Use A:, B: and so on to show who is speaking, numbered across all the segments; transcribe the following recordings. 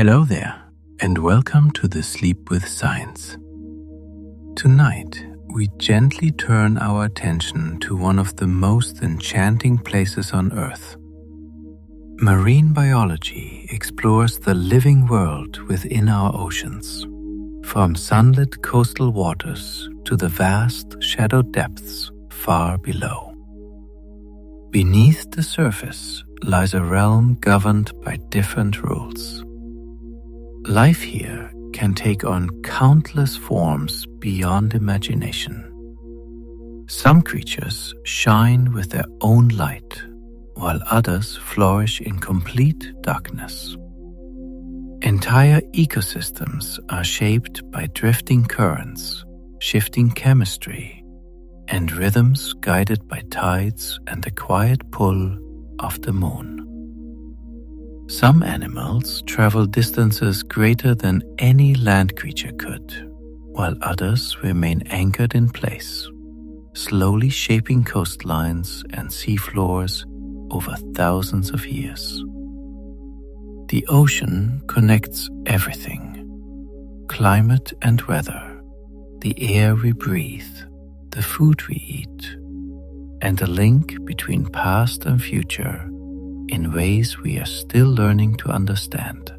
A: Hello there, and welcome to the Sleep with Science. Tonight, we gently turn our attention to one of the most enchanting places on Earth. Marine biology explores the living world within our oceans, from sunlit coastal waters to the vast shadowed depths far below. Beneath the surface lies a realm governed by different rules. Life here can take on countless forms beyond imagination. Some creatures shine with their own light, while others flourish in complete darkness. Entire ecosystems are shaped by drifting currents, shifting chemistry, and rhythms guided by tides and the quiet pull of the moon. Some animals travel distances greater than any land creature could, while others remain anchored in place, slowly shaping coastlines and seafloors over thousands of years. The ocean connects everything: climate and weather, the air we breathe, the food we eat, and the link between past and future in ways we are still learning to understand.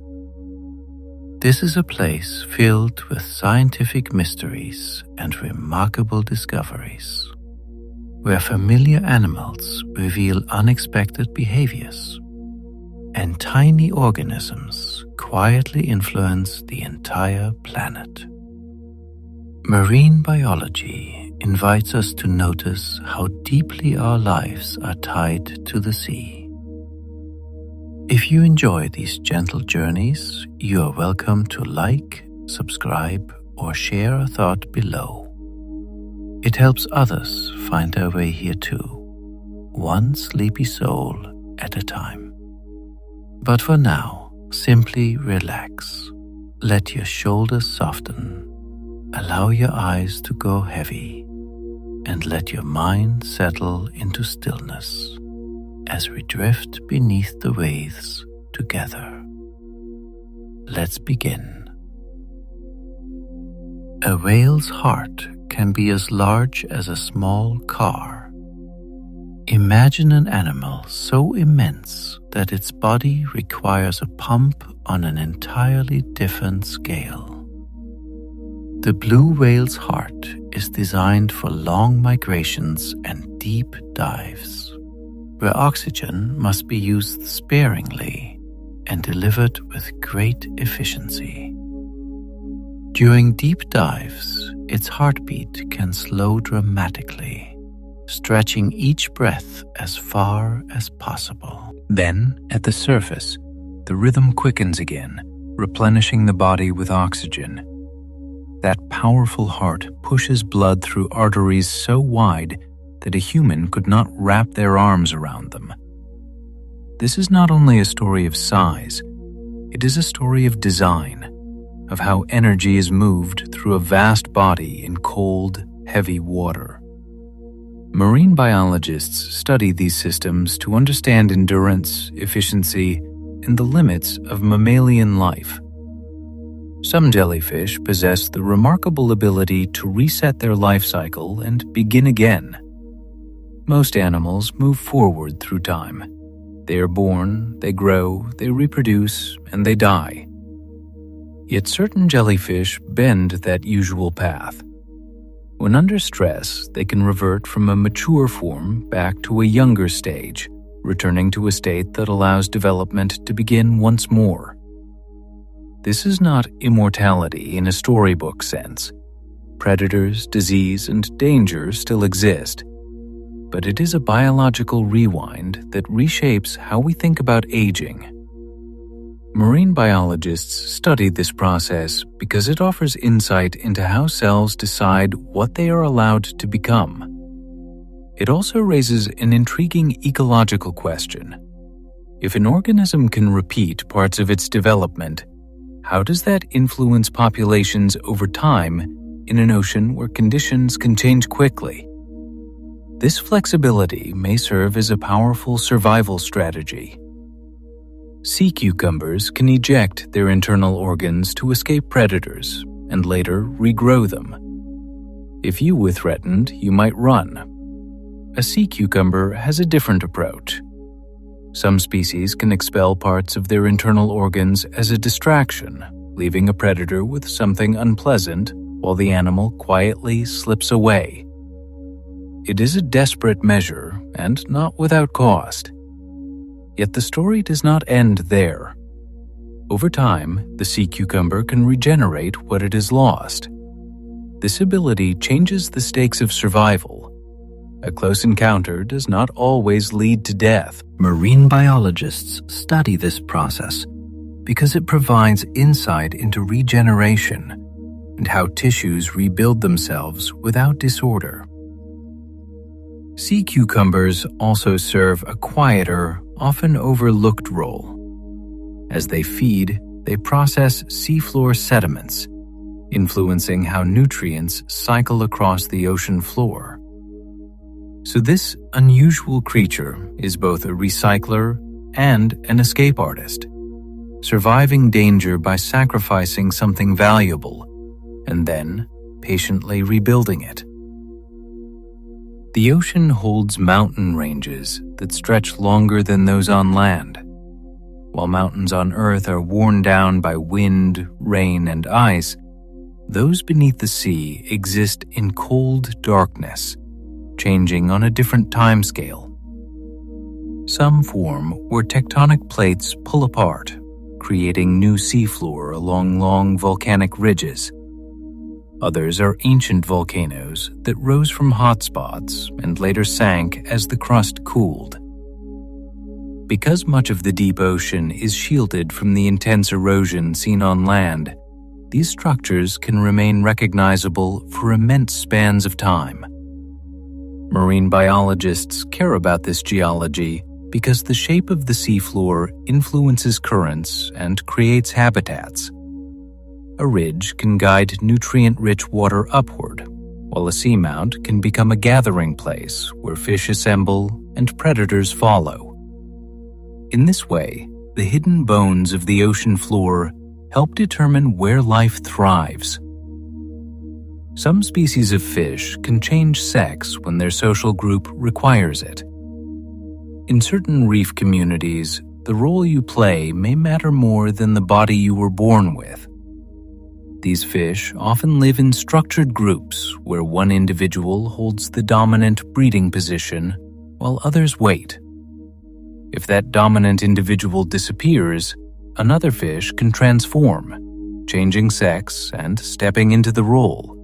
A: This is a place filled with scientific mysteries and remarkable discoveries, where familiar animals reveal unexpected behaviors, and tiny organisms quietly influence the entire planet. Marine biology invites us to notice how deeply our lives are tied to the sea. If you enjoy these gentle journeys, you are welcome to like, subscribe, or share a thought below. It helps others find their way here too, one sleepy soul at a time. But for now, simply relax. Let your shoulders soften, allow your eyes to go heavy, and let your mind settle into stillness as we drift beneath the waves together. Let's begin. A whale's heart can be as large as a small car. Imagine an animal so immense that its body requires a pump on an entirely different scale. The blue whale's heart is designed for long migrations and deep dives, where oxygen must be used sparingly and delivered with great efficiency. During deep dives, its heartbeat can slow dramatically, stretching each breath as far as possible. Then, at the surface, the rhythm quickens again, replenishing the body with oxygen. That powerful heart pushes blood through arteries so wide that a human could not wrap their arms around them. This is not only a story of size, it is a story of design, of how energy is moved through a vast body in cold, heavy water. Marine biologists study these systems to understand endurance, efficiency, and the limits of mammalian life. Some jellyfish possess the remarkable ability to reset their life cycle and begin again. Most animals move forward through time. They are born, they grow, they reproduce, and they die. Yet certain jellyfish bend that usual path. When under stress, they can revert from a mature form back to a younger stage, returning to a state that allows development to begin once more. This is not immortality in a storybook sense. Predators, disease, and danger still exist, but it is a biological rewind that reshapes how we think about aging. Marine biologists study this process because it offers insight into how cells decide what they are allowed to become. It also raises an intriguing ecological question. If an organism can repeat parts of its development, how does that influence populations over time in an ocean where conditions can change quickly? This flexibility may serve as a powerful survival strategy. Sea cucumbers can eject their internal organs to escape predators and later regrow them. If you were threatened, you might run. A sea cucumber has a different approach. Some species can expel parts of their internal organs as a distraction, leaving a predator with something unpleasant while the animal quietly slips away. It is a desperate measure and not without cost. Yet the story does not end there. Over time, the sea cucumber can regenerate what it has lost. This ability changes the stakes of survival. A close encounter does not always lead to death. Marine biologists study this process because it provides insight into regeneration and how tissues rebuild themselves without disorder. Sea cucumbers also serve a quieter, often overlooked role. As they feed, they process seafloor sediments, influencing how nutrients cycle across the ocean floor. So this unusual creature is both a recycler and an escape artist, surviving danger by sacrificing something valuable and then patiently rebuilding it. The ocean holds mountain ranges that stretch longer than those on land. While mountains on Earth are worn down by wind, rain, and ice, those beneath the sea exist in cold darkness, changing on a different timescale. Some form where tectonic plates pull apart, creating new seafloor along long volcanic ridges. Others are ancient volcanoes that rose from hotspots and later sank as the crust cooled. Because much of the deep ocean is shielded from the intense erosion seen on land, these structures can remain recognizable for immense spans of time. Marine biologists care about this geology because the shape of the seafloor influences currents and creates habitats. A ridge can guide nutrient-rich water upward, while a seamount can become a gathering place where fish assemble and predators follow. In this way, the hidden bones of the ocean floor help determine where life thrives. Some species of fish can change sex when their social group requires it. In certain reef communities, the role you play may matter more than the body you were born with. These fish often live in structured groups where one individual holds the dominant breeding position while others wait. If that dominant individual disappears, another fish can transform, changing sex and stepping into the role.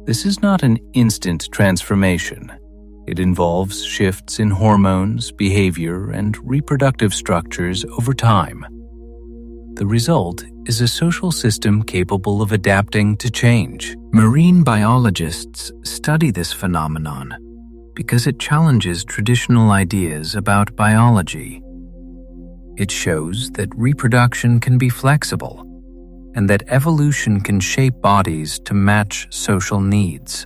A: This is not an instant transformation. It involves shifts in hormones, behavior, and reproductive structures over time. The result is a social system capable of adapting to change. Marine biologists study this phenomenon because it challenges traditional ideas about biology. It shows that reproduction can be flexible and that evolution can shape bodies to match social needs.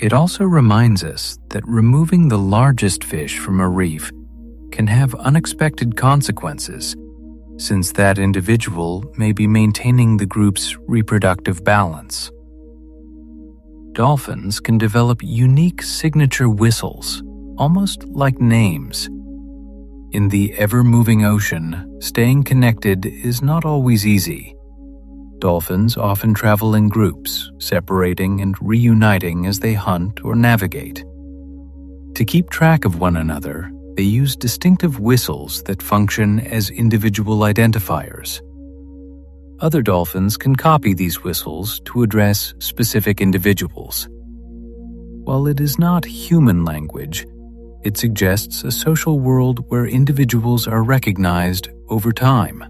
A: It also reminds us that removing the largest fish from a reef can have unexpected consequences, since that individual may be maintaining the group's reproductive balance. Dolphins can develop unique signature whistles, almost like names. In the ever-moving ocean, staying connected is not always easy. Dolphins often travel in groups, separating and reuniting as they hunt or navigate. To keep track of one another, they use distinctive whistles that function as individual identifiers. Other dolphins can copy these whistles to address specific individuals. While it is not human language, it suggests a social world where individuals are recognized over time.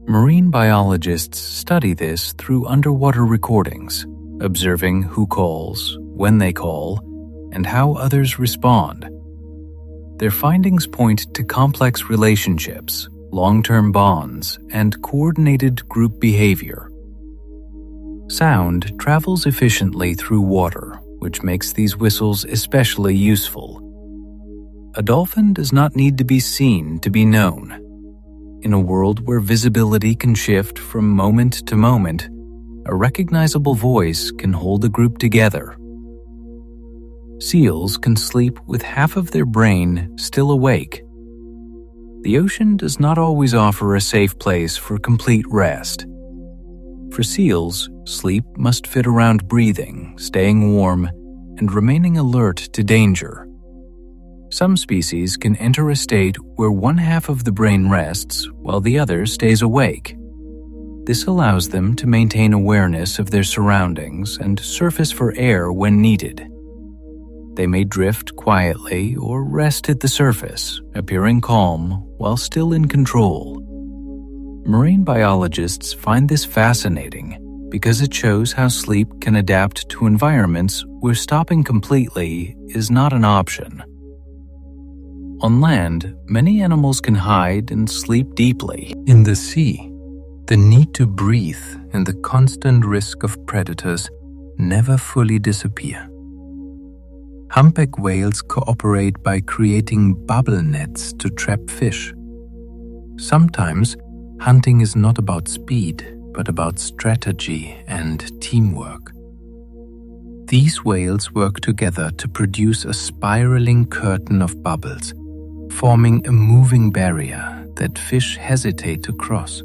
A: Marine biologists study this through underwater recordings, observing who calls, when they call, and how others respond. Their findings point to complex relationships, long-term bonds, and coordinated group behavior. Sound travels efficiently through water, which makes these whistles especially useful.
B: A dolphin does not need to be seen to be known. In a world where visibility can shift from moment to moment, a recognizable voice can hold a group together. Seals can sleep with half of their brain still awake. The ocean does not always offer a safe place for complete rest. For seals, sleep must fit around breathing, staying warm, and remaining alert to danger. Some species can enter a state where one half of the brain rests while the other stays awake. This allows them to maintain awareness of their surroundings and surface for air when needed. They may drift quietly or rest at the surface, appearing calm while still in control. Marine biologists find this fascinating because it shows how sleep can adapt to environments where stopping completely is not an option. On land, many animals can hide and sleep deeply.
A: In the sea, the need to breathe and the constant risk of predators never fully disappear. Humpback whales cooperate by creating bubble nets to trap fish. Sometimes, hunting is not about speed, but about strategy and teamwork. These whales work together to produce a spiraling curtain of bubbles, forming a moving barrier that fish hesitate to cross.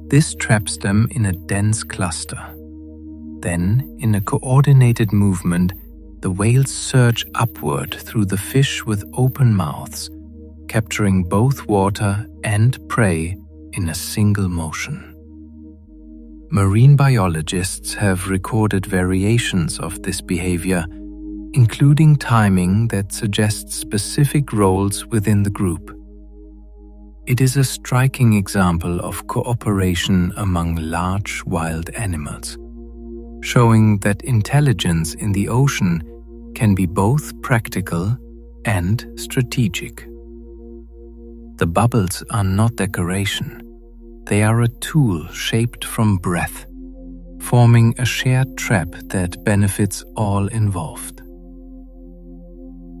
A: This traps them in a dense cluster. Then, in a coordinated movement, the whales surge upward through the fish with open mouths, capturing both water and prey in a single motion. Marine biologists have recorded variations of this behavior, including timing that suggests specific roles within the group. It is a striking example of cooperation among large wild animals, showing that intelligence in the ocean can be both practical and strategic. The bubbles are not decoration. They are a tool shaped from breath, forming a shared trap that benefits all involved.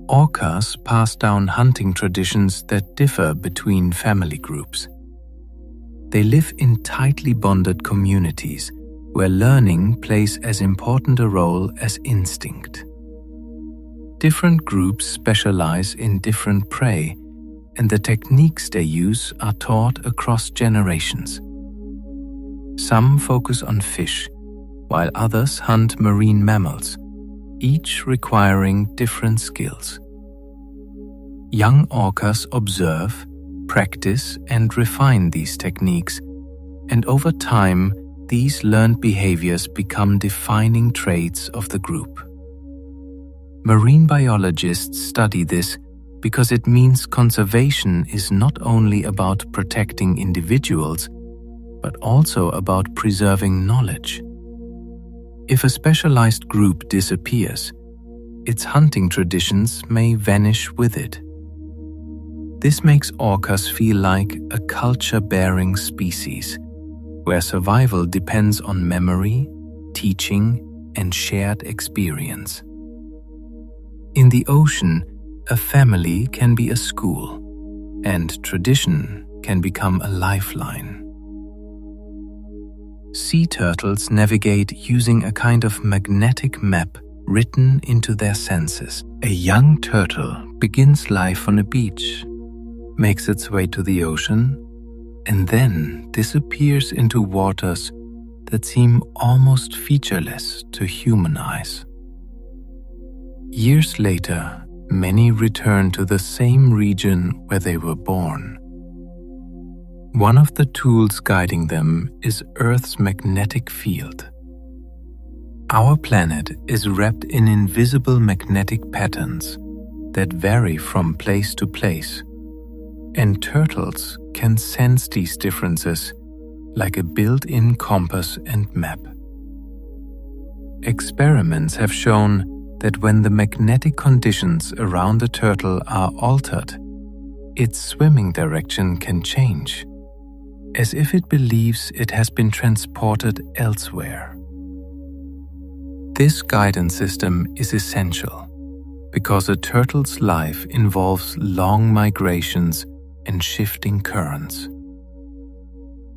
A: Orcas pass down hunting traditions that differ between family groups. They live in tightly bonded communities where learning plays as important a role as instinct. Different groups specialize in different prey, and the techniques they use are taught across generations. Some focus on fish, while others hunt marine mammals, each requiring different skills. Young orcas observe, practice, and refine these techniques, and over time, these learned behaviors become defining traits of the group. Marine biologists study this because it means conservation is not only about protecting individuals, but also about preserving knowledge. If a specialized group disappears, its hunting traditions may vanish with it. This makes orcas feel like a culture-bearing species, where survival depends on memory, teaching, and shared experience. In the ocean, a family can be a school, and tradition can become a lifeline. Sea turtles navigate using a kind of magnetic map written into their senses. A young turtle begins life on a beach, makes its way to the ocean, and then disappears into waters that seem almost featureless to human eyes. Years later, many return to the same region where they were born. One of the tools guiding them is Earth's magnetic field. Our planet is wrapped in invisible magnetic patterns that vary from place to place, and turtles can sense these differences like a built-in compass and map. Experiments have shown that when the magnetic conditions around a turtle are altered, its swimming direction can change, as if it believes it has been transported elsewhere. This guidance system is essential. because a turtle's life involves long migrations and shifting currents.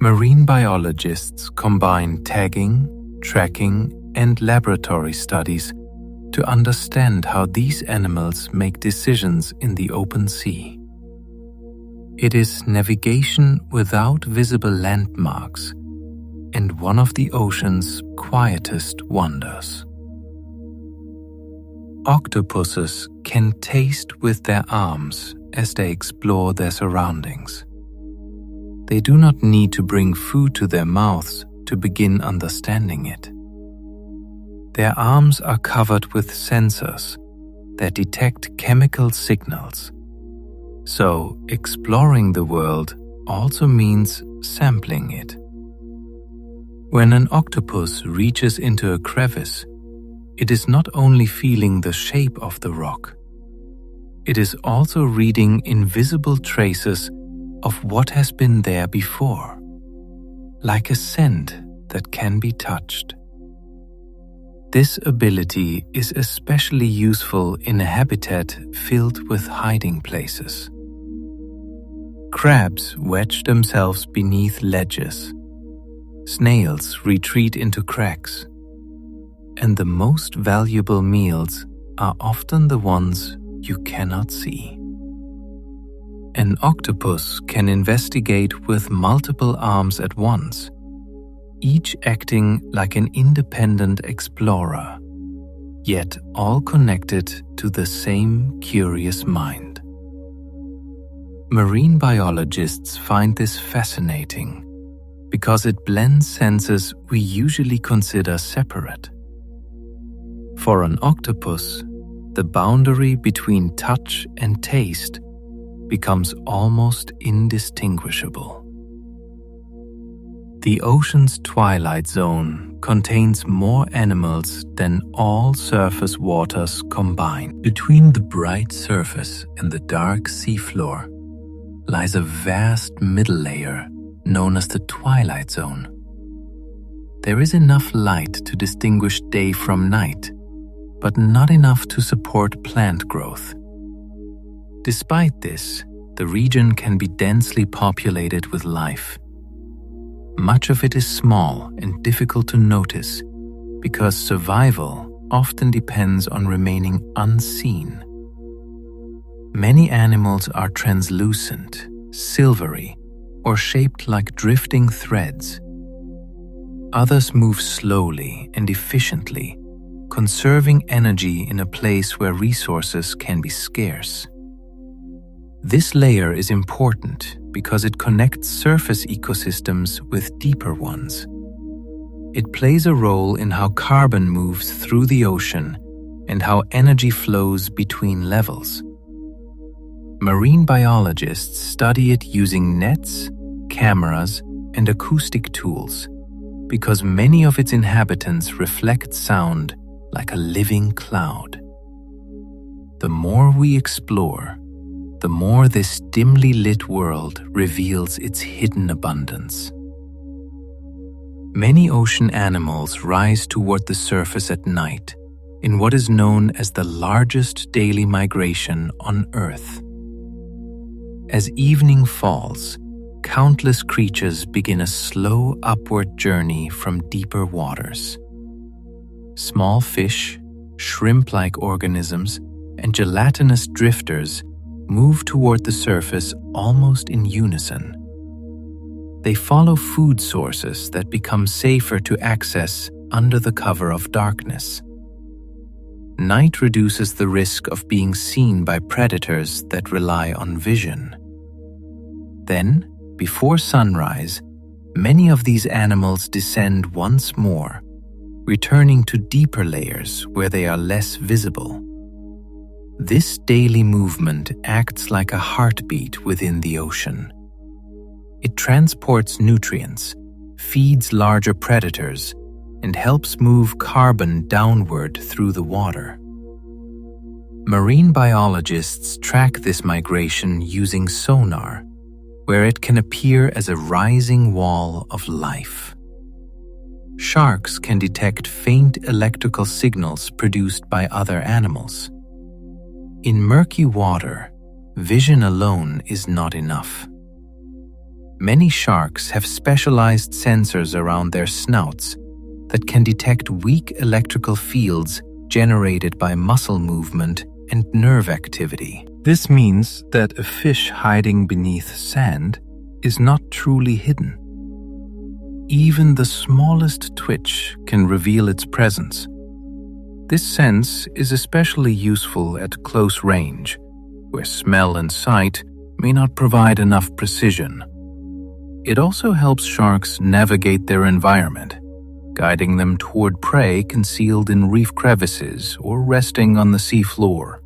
A: Marine biologists combine tagging, tracking, and laboratory studies to understand how these animals make decisions in the open sea. It is navigation without visible landmarks and one of the ocean's quietest wonders. Octopuses can taste with their arms as they explore their surroundings. They do not need to bring food to their mouths to begin understanding it. Their arms are covered with sensors that detect chemical signals. So, exploring the world also means sampling it. When an octopus reaches into a crevice, it is not only feeling the shape of the rock, it is also reading invisible traces of what has been there before, like a scent that can be touched. This ability is especially useful in a habitat filled with hiding places. Crabs wedge themselves beneath ledges. Snails retreat into cracks. And the most valuable meals are often the ones you cannot see. An octopus can investigate with multiple arms at once, each acting like an independent explorer, yet all connected to the same curious mind. Marine biologists find this fascinating because it blends senses we usually consider separate. For an octopus, the boundary between touch and taste becomes almost indistinguishable. The ocean's twilight zone contains more animals than all surface waters combined. Between the bright surface and the dark seafloor lies a vast middle layer known as the twilight zone. There is enough light to distinguish day from night, but not enough to support plant growth. Despite this, the region can be densely populated with life. Much of it is small and difficult to notice because survival often depends on remaining unseen. Many animals are translucent, silvery, or shaped like drifting threads. Others move slowly and efficiently, conserving energy in a place where resources can be scarce. This layer is important because it connects surface ecosystems with deeper ones. It plays a role in how carbon moves through the ocean and how energy flows between levels. Marine biologists study it using nets, cameras, and acoustic tools because many of its inhabitants reflect sound like a living cloud. The more we explore, the more this dimly lit world reveals its hidden abundance. Many ocean animals rise toward the surface at night in what is known as the largest daily migration on Earth. As evening falls, countless creatures begin a slow upward journey from deeper waters. Small fish, shrimp-like organisms, and gelatinous drifters move toward the surface almost in unison. They follow food sources that become safer to access under the cover of darkness. Night reduces the risk of being seen by predators that rely on vision. Then, before sunrise, many of these animals descend once more, returning to deeper layers where they are less visible. This daily movement acts like a heartbeat within the ocean. It transports nutrients, feeds larger predators, and helps move carbon downward through the water. Marine biologists track this migration using sonar, where it can appear as a rising wall of life. Sharks can detect faint electrical signals produced by other animals. In murky water, vision alone is not enough. Many sharks have specialized sensors around their snouts that can detect weak electrical fields generated by muscle movement and nerve activity. This means that a fish hiding beneath sand is not truly hidden. Even the smallest twitch can reveal its presence. This sense is especially useful at close range, where smell and sight may not provide enough precision. It also helps sharks navigate their environment, guiding them toward prey concealed in reef crevices or resting on the seafloor.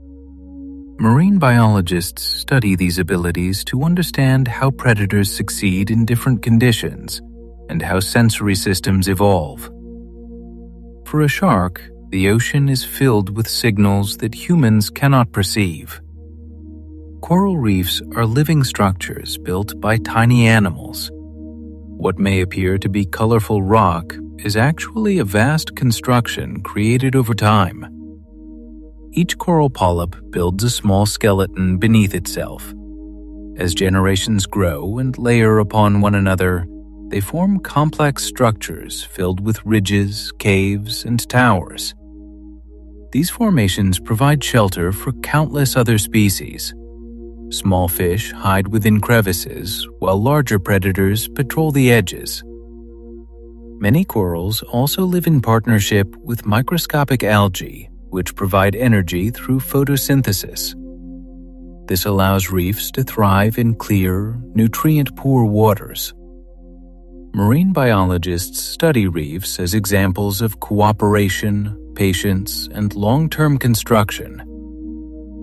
A: Marine biologists study these abilities to understand how predators succeed in different conditions and how sensory systems evolve. For a shark, the ocean is filled with signals that humans cannot perceive. Coral reefs are living structures built by tiny animals. What may appear to be colorful rock is actually a vast construction created over time. Each coral polyp builds a small skeleton beneath itself. As generations grow and layer upon one another, they form complex structures filled with ridges, caves, and towers. These formations provide shelter for countless other species. Small fish hide within crevices, while larger predators patrol the edges. Many corals also live in partnership with microscopic algae, which provide energy through photosynthesis. This allows reefs to thrive in clear, nutrient-poor waters. Marine biologists study reefs as examples of cooperation, patience, and long-term construction.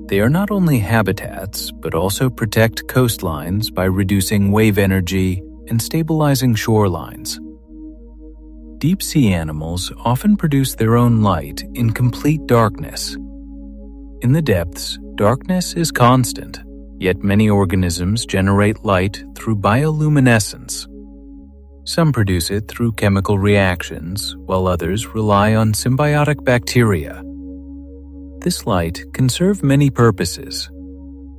A: They are not only habitats, but also protect coastlines by reducing wave energy and stabilizing shorelines. Deep-sea animals often produce their own light in complete darkness. In the depths, darkness is constant, yet many organisms generate light through bioluminescence. Some produce it through chemical reactions, while others rely on symbiotic bacteria. This light can serve many purposes.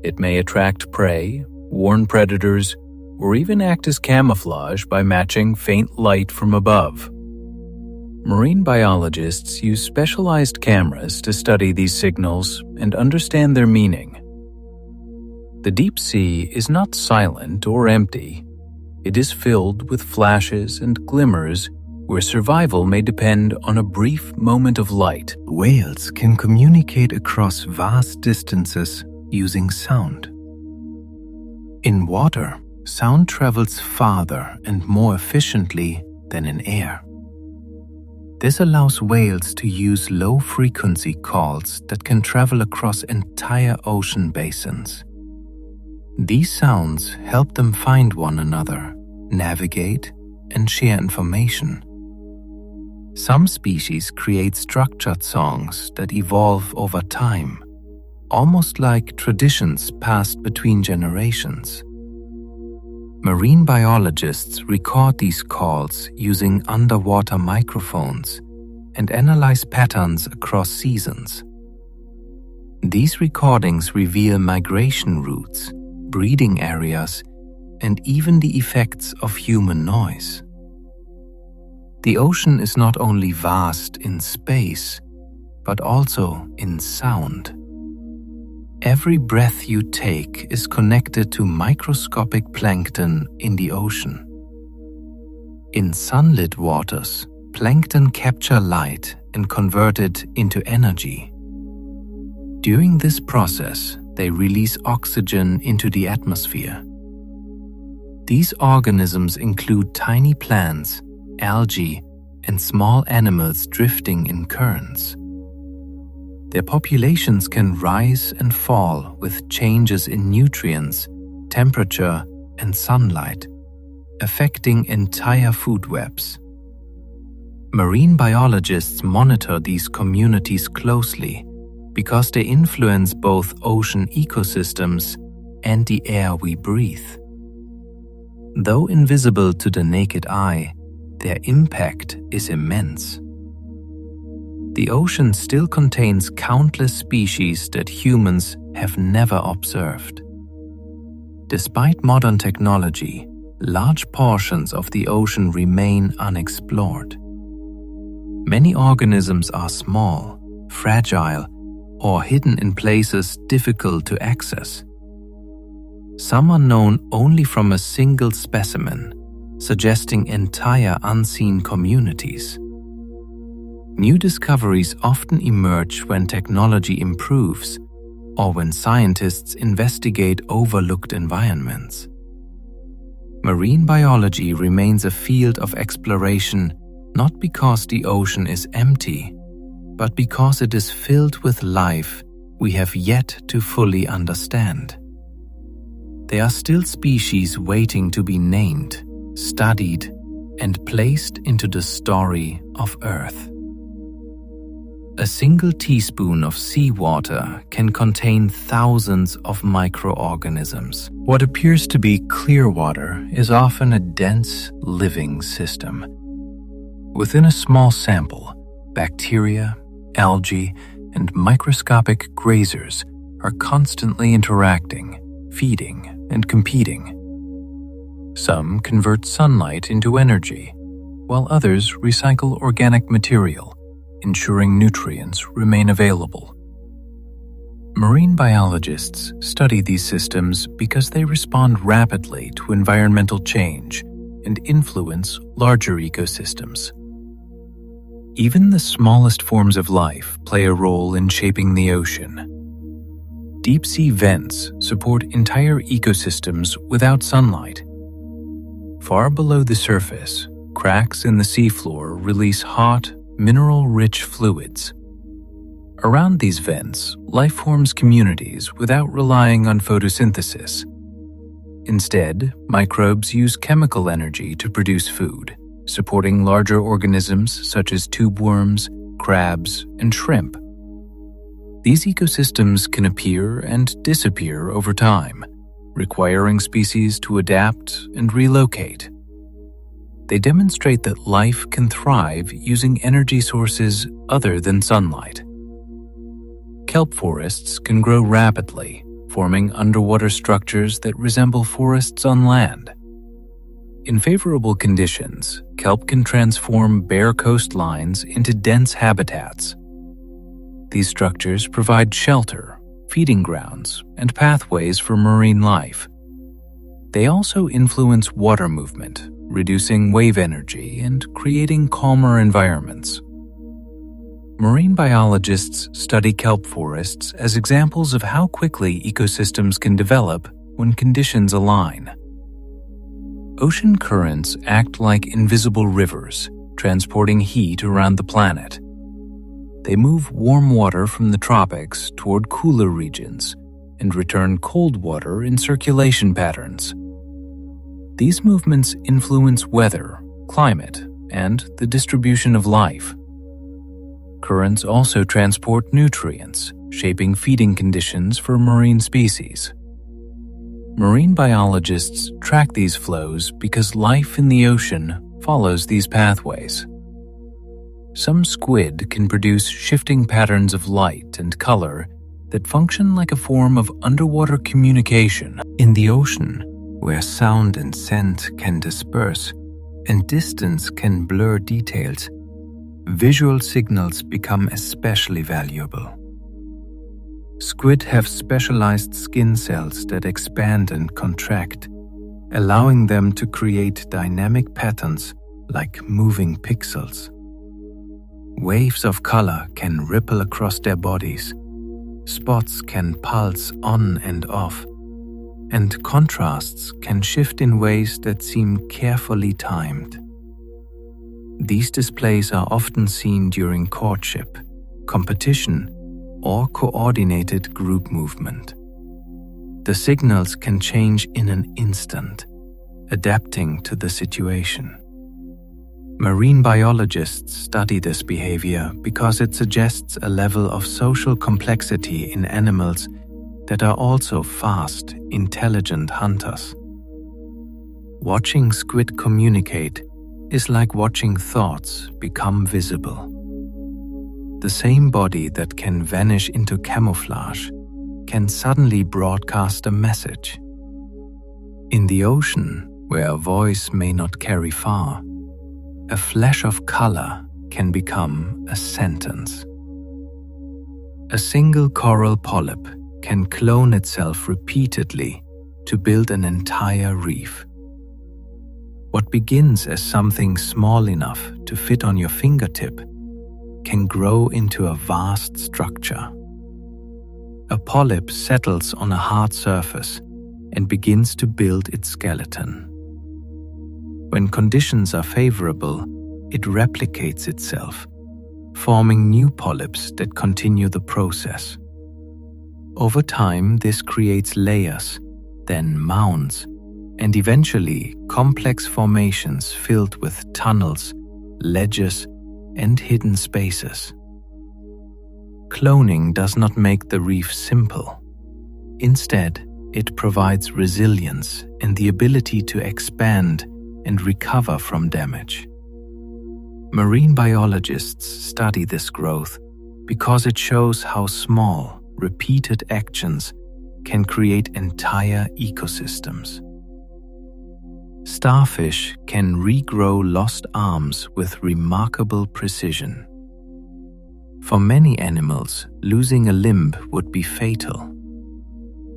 A: It may attract prey, warn predators, or even act as camouflage by matching faint light from above. Marine biologists use specialized cameras to study these signals and understand their meaning. The deep sea is not silent or empty. It is filled with flashes and glimmers where survival may depend on a brief moment of light.
C: Whales can communicate across vast distances using sound. In water, sound travels farther and more efficiently than in air. This allows whales to use low-frequency calls that can travel across entire ocean basins. These sounds help them find one another, navigate, and share information. Some species create structured songs that evolve over time, almost like traditions passed between generations. Marine biologists record these calls using underwater microphones and analyze patterns across seasons. These recordings reveal migration routes, breeding areas, and even the effects of human noise. The ocean is not only vast in space, but also in sound. Every breath you take is connected to microscopic plankton in the ocean. In sunlit waters, plankton capture light and convert it into energy. During this process, they release oxygen into the atmosphere. These organisms include tiny plants, algae, and small animals drifting in currents. Their populations can rise and fall with changes in nutrients, temperature, and sunlight, affecting entire food webs. Marine biologists monitor these communities closely because they influence both ocean ecosystems and the air we breathe. Though invisible to the naked eye, their impact is immense. The ocean still contains countless species that humans have never observed. Despite modern technology, large portions of the ocean remain unexplored. Many organisms are small, fragile, or hidden in places difficult to access. Some are known only from a single specimen, suggesting entire unseen communities. New discoveries often emerge when technology improves or when scientists investigate overlooked environments. Marine biology remains a field of exploration not because the ocean is empty, but because it is filled with life we have yet to fully understand. There are still species waiting to be named, studied, and placed into the story of Earth. A single teaspoon of seawater can contain thousands of microorganisms. What appears to be clear water is often a dense, living system. Within a small sample, bacteria, algae, and microscopic grazers are constantly interacting, feeding, and competing. Some convert sunlight into energy, while others recycle organic material, ensuring nutrients remain available. Marine biologists study these systems because they respond rapidly to environmental change and influence larger ecosystems. Even the smallest forms of life play a role in shaping the ocean. Deep-sea vents support entire ecosystems without sunlight. Far below the surface, cracks in the seafloor release hot, mineral-rich fluids. Around these vents, life forms communities without relying on photosynthesis. Instead, microbes use chemical energy to produce food, supporting larger organisms such as tube worms, crabs, and shrimp. These ecosystems can appear and disappear over time, requiring species to adapt and relocate. They demonstrate that life can thrive using energy sources other than sunlight. Kelp forests can grow rapidly, forming underwater structures that resemble forests on land. In favorable conditions, kelp can transform bare coastlines into dense habitats. These structures provide shelter, feeding grounds, and pathways for marine life. They also influence water movement, reducing wave energy and creating calmer environments. Marine biologists study kelp forests as examples of how quickly ecosystems can develop when conditions align. Ocean currents act like invisible rivers, transporting heat around the planet. They move warm water from the tropics toward cooler regions and return cold water in circulation patterns. These movements influence weather, climate, and the distribution of life. Currents also transport nutrients, shaping feeding conditions for marine species. Marine biologists track these flows because life in the ocean follows these pathways. Some squid can produce shifting patterns of light and color that function like a form of underwater communication.
A: In the ocean, where sound and scent can disperse and distance can blur details, visual signals become especially valuable. Squid have specialized skin cells that expand and contract, allowing them to create dynamic patterns like moving pixels. Waves of color can ripple across their bodies, spots can pulse on and off, and contrasts can shift in ways that seem carefully timed. These displays are often seen during courtship, competition, or coordinated group movement. The signals can change in an instant, adapting to the situation. Marine biologists study this behavior because it suggests a level of social complexity in animals that are also fast, intelligent hunters. Watching squid communicate is like watching thoughts become visible. The same body that can vanish into camouflage
C: can suddenly broadcast a message. In the ocean, where a voice may not carry far, a flash of color can become a sentence. A single coral polyp can clone itself repeatedly to build an entire reef. What begins as something small enough to fit on your fingertip can grow into a vast structure. A polyp settles on a hard surface and begins to build its skeleton. When conditions are favorable, it replicates itself, forming new polyps that continue the process. Over time, this creates layers, then mounds, and eventually complex formations filled with tunnels, ledges, and hidden spaces. Cloning does not make the reef simple. Instead, it provides resilience and the ability to expand and recover from damage. Marine biologists study this growth because it shows how small, repeated actions can create entire ecosystems. Starfish can regrow lost arms with remarkable precision. For many animals, losing a limb would be fatal.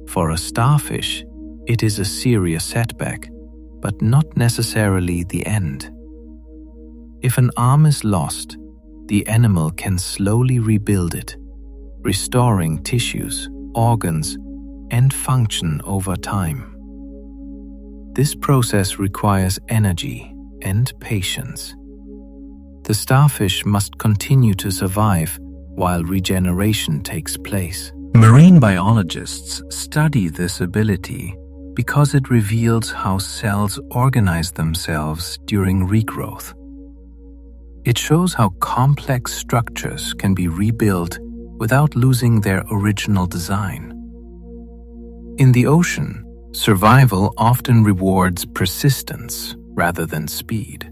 C: For a starfish, it is a serious setback, but not necessarily the end. If an arm is lost, the animal can slowly rebuild it, restoring tissues, organs, and function over time. This process requires energy and patience. The starfish must continue to survive while regeneration takes place. Marine biologists study this ability because it reveals how cells organize themselves during regrowth. It shows how complex structures can be rebuilt without losing their original design. In the ocean, survival often rewards persistence rather than speed.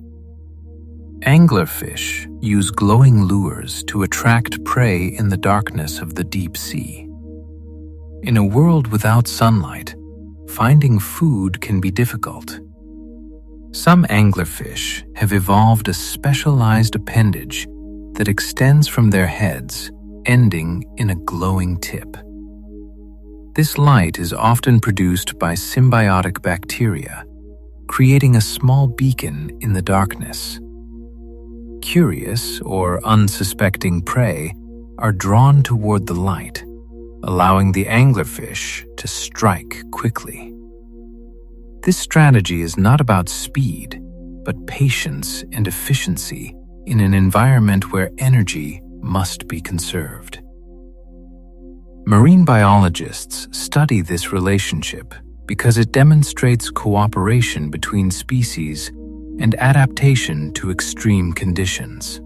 C: Anglerfish use glowing lures to attract prey in the darkness of the deep sea. In a world without sunlight, finding food can be difficult. Some anglerfish have evolved a specialized appendage that extends from their heads, ending in a glowing tip. This light is often produced by symbiotic bacteria, creating a small beacon in the darkness. Curious or unsuspecting prey are drawn toward the light, allowing the anglerfish to strike quickly. This strategy is not about speed, but patience and efficiency in an environment where energy must be conserved. Marine biologists study this relationship because it demonstrates cooperation between species and adaptation to extreme conditions.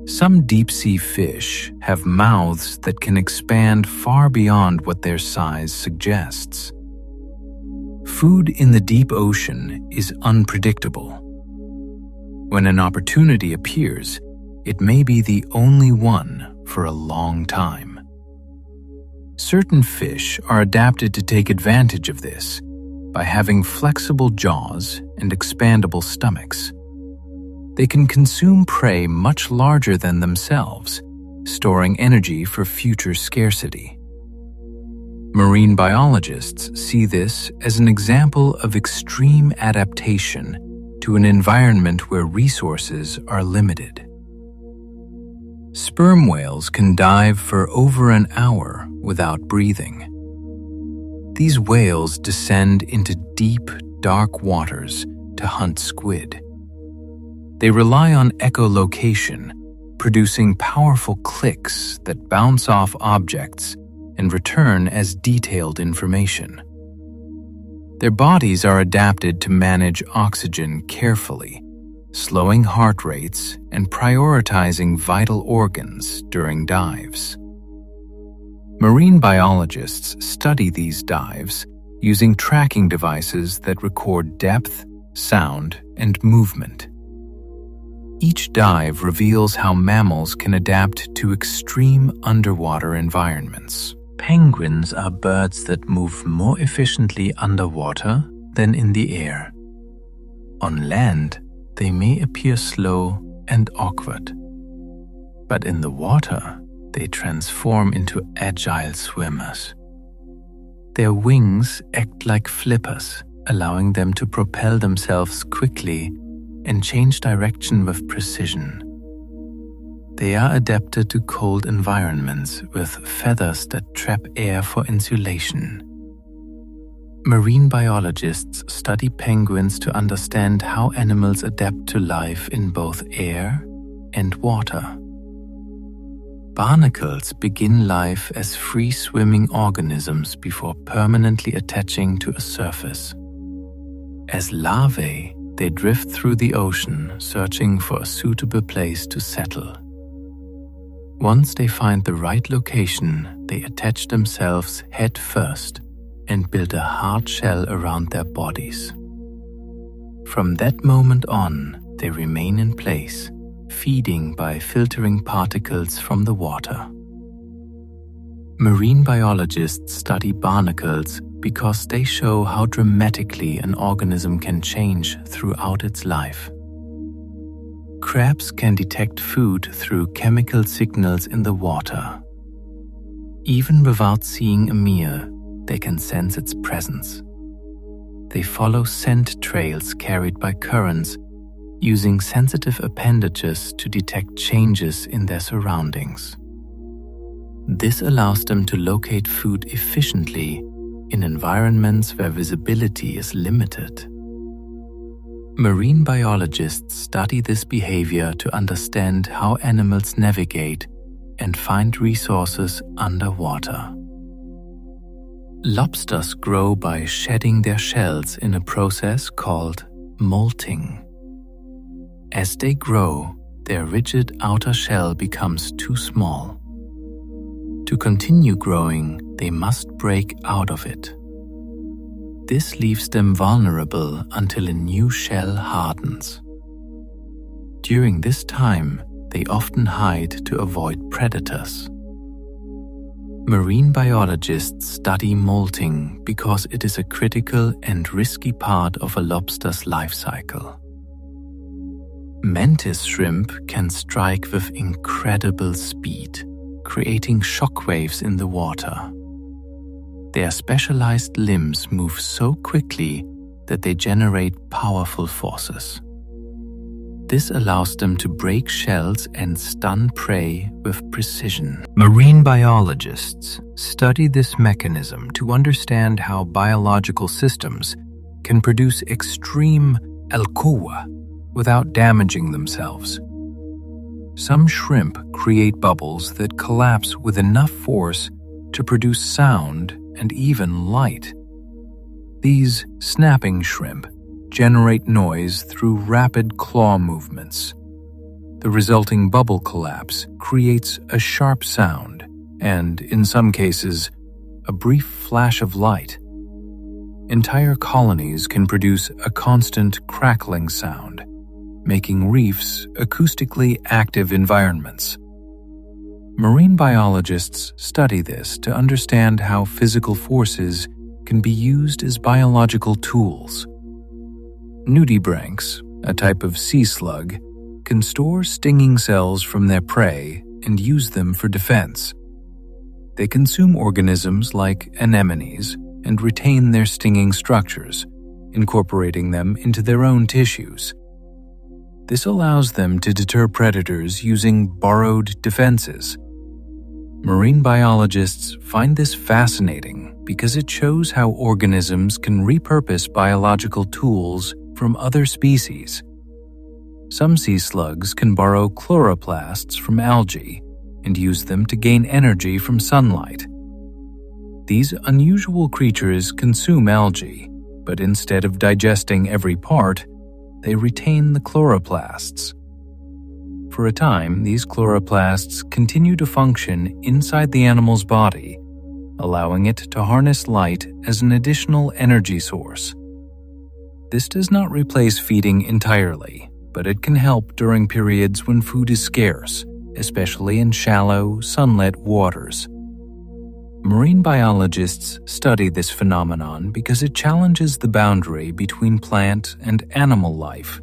C: Some deep-sea fish have mouths that can expand far beyond what their size suggests. Food in the deep ocean is unpredictable. When an opportunity appears, it may be the only one for a long time. Certain fish are adapted to take advantage of this by having flexible jaws and expandable stomachs. They can consume prey much larger than themselves, storing energy for future scarcity. Marine biologists see this as an example of extreme adaptation to an environment where resources are limited. Sperm whales can dive for over an hour without breathing. These whales descend into deep, dark waters to hunt squid. They rely on echolocation, producing powerful clicks that bounce off objects and return as detailed information. Their bodies are adapted to manage oxygen carefully, slowing heart rates and prioritizing vital organs during dives. Marine biologists study these dives using tracking devices that record depth, sound, and movement. Each dive reveals how mammals can adapt to extreme underwater environments.
A: Penguins are birds that move more efficiently underwater than in the air. On land, they may appear slow and awkward, but in the water, they transform into agile swimmers. Their wings act like flippers, allowing them to propel themselves quickly and change direction with precision. They are adapted to cold environments with feathers that trap air for insulation. Marine biologists study penguins to understand how animals adapt to life in both air and water. Barnacles begin life as free-swimming organisms before permanently attaching to a surface. As larvae, they drift through the ocean, searching for a suitable place to settle. Once they find the right location, they attach themselves head first and build a hard shell around their bodies. From that moment on, they remain in place, feeding by filtering particles from the water. Marine biologists study barnacles because they show how dramatically an organism can change throughout its life. Crabs can detect food through chemical signals in the water. Even without seeing a meal, they can sense its presence. They follow scent trails carried by currents, using sensitive appendages to detect changes in their surroundings. This allows them to locate food efficiently in environments where visibility is limited. Marine biologists study this behavior to understand how animals navigate and find resources underwater. Lobsters grow by shedding their shells in a process called molting. As they grow, their rigid outer shell becomes too small. To continue growing, they must break out of it. This leaves them vulnerable until a new shell hardens. During this time, they often hide to avoid predators. Marine biologists study molting because it is a critical and risky part of a lobster's life cycle. Mantis shrimp can strike with incredible speed, creating shockwaves in the water. Their specialized limbs move so quickly that they generate powerful forces. This allows them to break shells and stun prey with precision.
C: Marine biologists study this mechanism to understand how biological systems can produce extreme alcoa without damaging themselves. Some shrimp create bubbles that collapse with enough force to produce sound and even light. These snapping shrimp generate noise through rapid claw movements. The resulting bubble collapse creates a sharp sound and, in some cases, a brief flash of light. Entire colonies can produce a constant crackling sound, making reefs acoustically active environments. Marine biologists study this to understand how physical forces can be used as biological tools. Nudibranchs, a type of sea slug, can store stinging cells from their prey and use them for defense. They consume organisms like anemones and retain their stinging structures, incorporating them into their own tissues. This allows them to deter predators using borrowed defenses. Marine biologists find this fascinating because it shows how organisms can repurpose biological tools from other species. Some sea slugs can borrow chloroplasts from algae and use them to gain energy from sunlight. These unusual creatures consume algae, but instead of digesting every part, they retain the chloroplasts. For a time, these chloroplasts continue to function inside the animal's body, allowing it to harness light as an additional energy source. This does not replace feeding entirely, but it can help during periods when food is scarce, especially in shallow, sunlit waters.
B: Marine biologists study this phenomenon because it challenges the boundary between plant and animal life.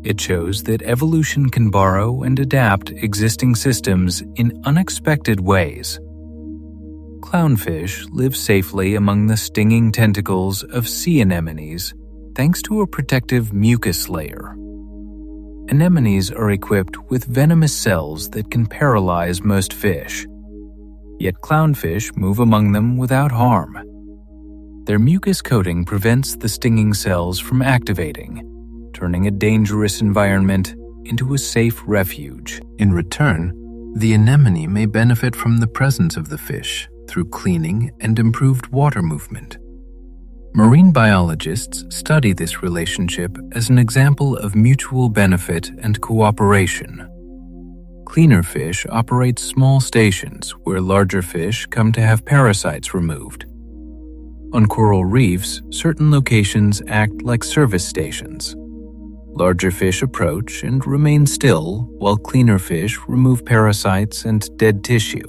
B: It shows that evolution can borrow and adapt existing systems in unexpected ways. Clownfish live safely among the stinging tentacles of sea anemones thanks to a protective mucus layer. Anemones are equipped with venomous cells that can paralyze most fish. Yet clownfish move among them without harm. Their mucus coating prevents the stinging cells from activating, turning a dangerous environment into a safe refuge.
C: In return, the anemone may benefit from the presence of the fish through cleaning and improved water movement. Marine biologists study this relationship as an example of mutual benefit and cooperation. Cleaner fish operate small stations where larger fish come to have parasites removed. On coral reefs, certain locations act like service stations. Larger fish approach and remain still while cleaner fish remove parasites and dead tissue.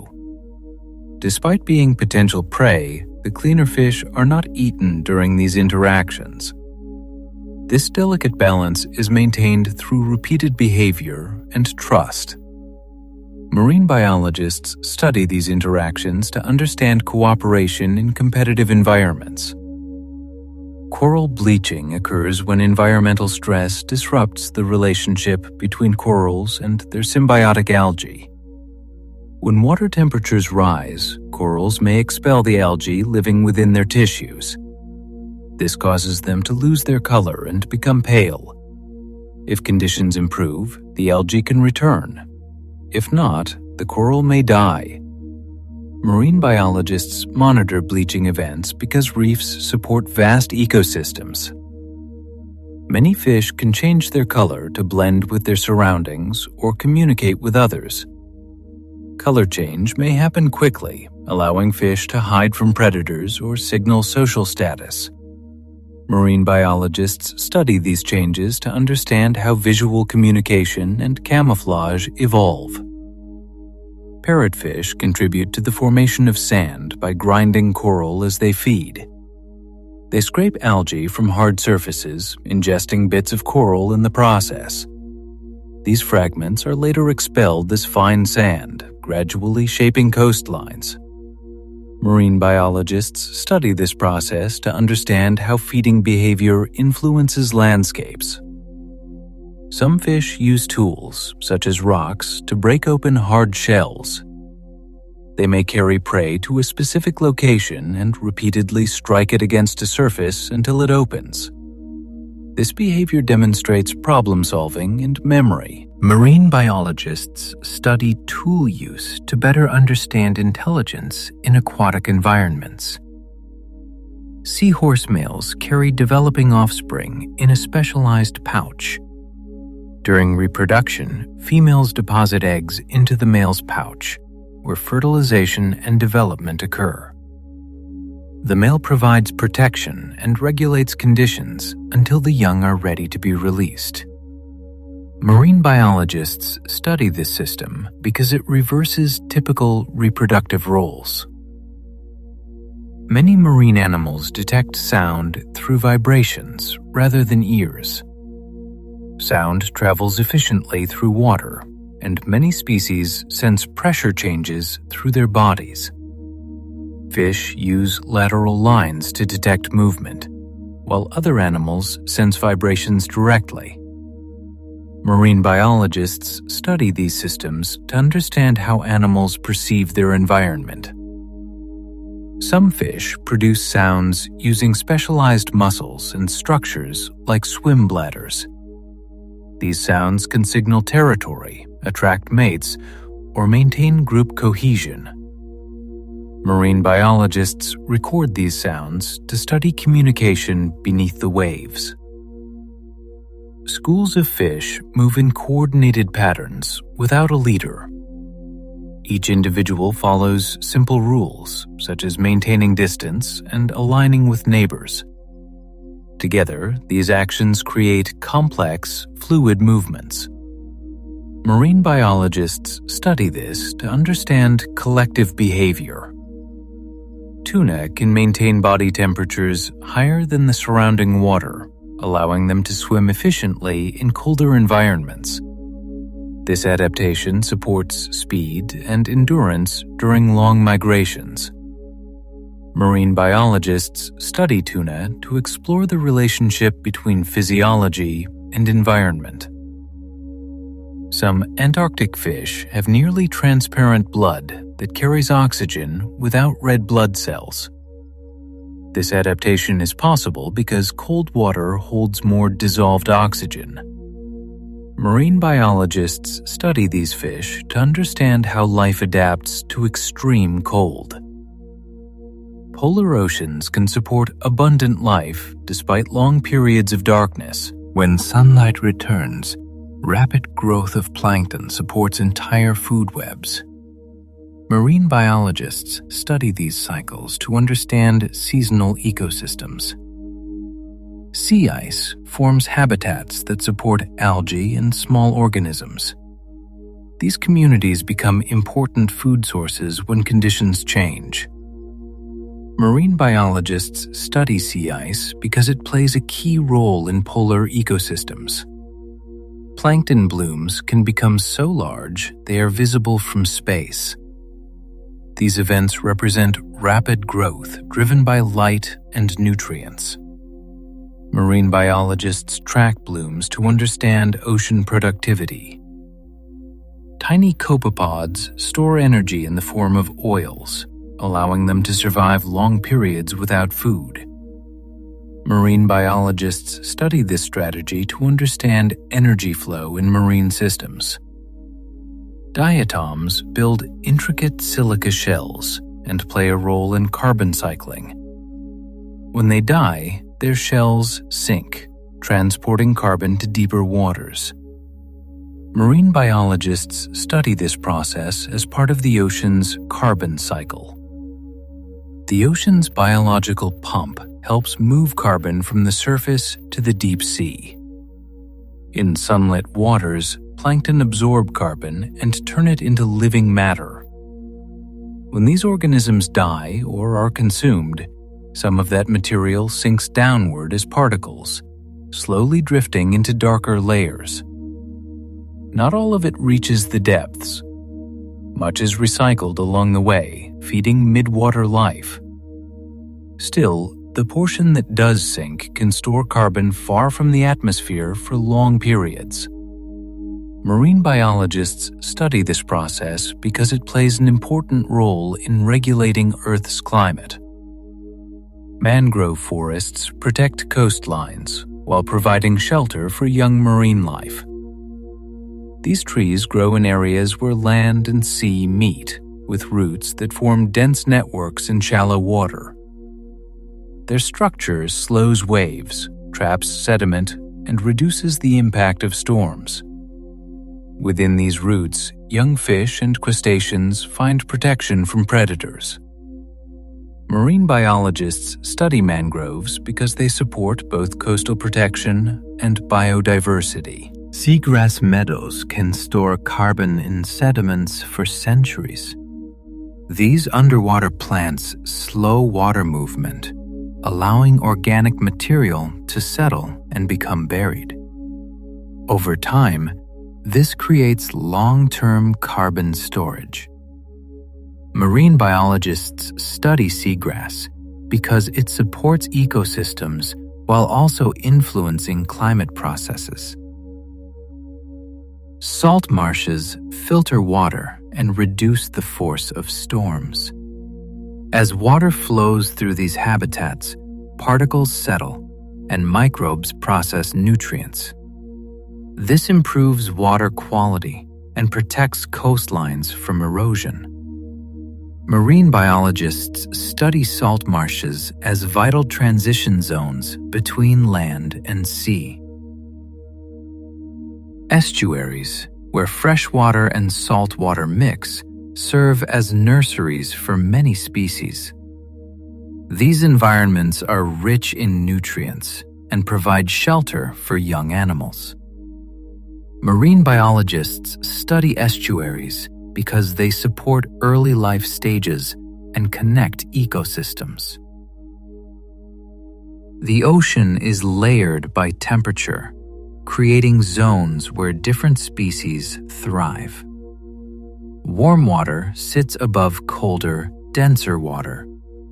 C: Despite being potential prey, the cleaner fish are not eaten during these interactions. This delicate balance is maintained through repeated behavior and trust. Marine biologists study these interactions to understand cooperation in competitive environments. Coral bleaching occurs when environmental stress disrupts the relationship between corals and their symbiotic algae. When water temperatures rise, corals may expel the algae living within their tissues. This causes them to lose their color and become pale. If conditions improve, the algae can return. If not, the coral may die. Marine biologists monitor bleaching events because reefs support vast ecosystems. Many fish can change their color to blend with their surroundings or communicate with others. Color change may happen quickly, allowing fish to hide from predators or signal social status. Marine biologists study these changes to understand how visual communication and camouflage evolve. Parrotfish contribute to the formation of sand by grinding coral as they feed. They scrape algae from hard surfaces, ingesting bits of coral in the process. These fragments are later expelled as fine sand, gradually shaping coastlines. Marine biologists study this process to understand how feeding behavior influences landscapes. Some fish use tools, such as rocks, to break open hard shells. They may carry prey to a specific location and repeatedly strike it against a surface until it opens. This behavior demonstrates problem-solving and memory. Marine biologists study tool use to better understand intelligence in aquatic environments. Seahorse males carry developing offspring in a specialized pouch. During reproduction, females deposit eggs into the male's pouch, where fertilization and development occur. The male provides protection and regulates conditions until the young are ready to be released. Marine biologists study this system because it reverses typical reproductive roles. Many marine animals detect sound through vibrations rather than ears. Sound travels efficiently through water, and many species sense pressure changes through their bodies. Fish use lateral lines to detect movement, while other animals sense vibrations directly. Marine biologists study these systems to understand how animals perceive their environment. Some fish produce sounds using specialized muscles and structures like swim bladders. These sounds can signal territory, attract mates, or maintain group cohesion. Marine biologists record these sounds to study communication beneath the waves. Schools of fish move in coordinated patterns without a leader. Each individual follows simple rules, such as maintaining distance and aligning with neighbors. Together, these actions create complex, fluid movements. Marine biologists study this to understand collective behavior.
B: Tuna can maintain body temperatures higher than the surrounding water, allowing them to swim efficiently in colder environments. This adaptation supports speed and endurance during long migrations. Marine biologists study tuna to explore the relationship between physiology and environment. Some Antarctic fish have nearly transparent blood that carries oxygen without red blood cells. This adaptation is possible because cold water holds more dissolved oxygen. Marine biologists study these fish to understand how life adapts to extreme cold. Polar oceans can support abundant life despite long periods of darkness.
C: When sunlight returns, rapid growth of plankton supports entire food webs. Marine biologists study these cycles to understand seasonal ecosystems. Sea ice forms habitats that support algae and small organisms. These communities become important food sources when conditions change. Marine biologists study sea ice because it plays a key role in polar ecosystems. Plankton blooms can become so large they are visible from space. These events represent rapid growth driven by light and nutrients. Marine biologists track blooms to understand ocean productivity. Tiny copepods store energy in the form of oils, allowing them to survive long periods without food. Marine biologists study this strategy to understand energy flow in marine systems. Diatoms build intricate silica shells and play a role in carbon cycling. When they die, their shells sink, transporting carbon to deeper waters. Marine biologists study this process as part of the ocean's carbon cycle. The ocean's biological pump helps move carbon from the surface to the deep sea. In sunlit waters, plankton absorb carbon and turn it into living matter. When these organisms die or are consumed, some of that material sinks downward as particles, slowly drifting into darker layers. Not all of it reaches the depths. Much is recycled along the way, feeding midwater life. Still, the portion that does sink can store carbon far from the atmosphere for long periods. Marine biologists study this process because it plays an important role in regulating Earth's climate. Mangrove forests protect coastlines while providing shelter for young marine life. These trees grow in areas where land and sea meet, with roots that form dense networks in shallow water. Their structure slows waves, traps sediment, and reduces the impact of storms. Within these roots, young fish and crustaceans find protection from predators. Marine biologists study mangroves because they support both coastal protection and biodiversity. Seagrass meadows can store carbon in sediments for centuries. These underwater plants slow water movement, allowing organic material to settle and become buried. Over time, this creates long-term carbon storage. Marine biologists study seagrass because it supports ecosystems while also influencing climate processes. Salt marshes filter water and reduce the force of storms. As water flows through these habitats, particles settle and microbes process nutrients. This improves water quality and protects coastlines from erosion. Marine biologists study salt marshes as vital transition zones between land and sea. Estuaries, where freshwater and saltwater mix, serve as nurseries for many species. These environments are rich in nutrients and provide shelter for young animals. Marine biologists study estuaries because they support early life stages
B: and connect ecosystems. The ocean is layered by temperature, creating zones where different species thrive. Warm water sits above colder, denser water,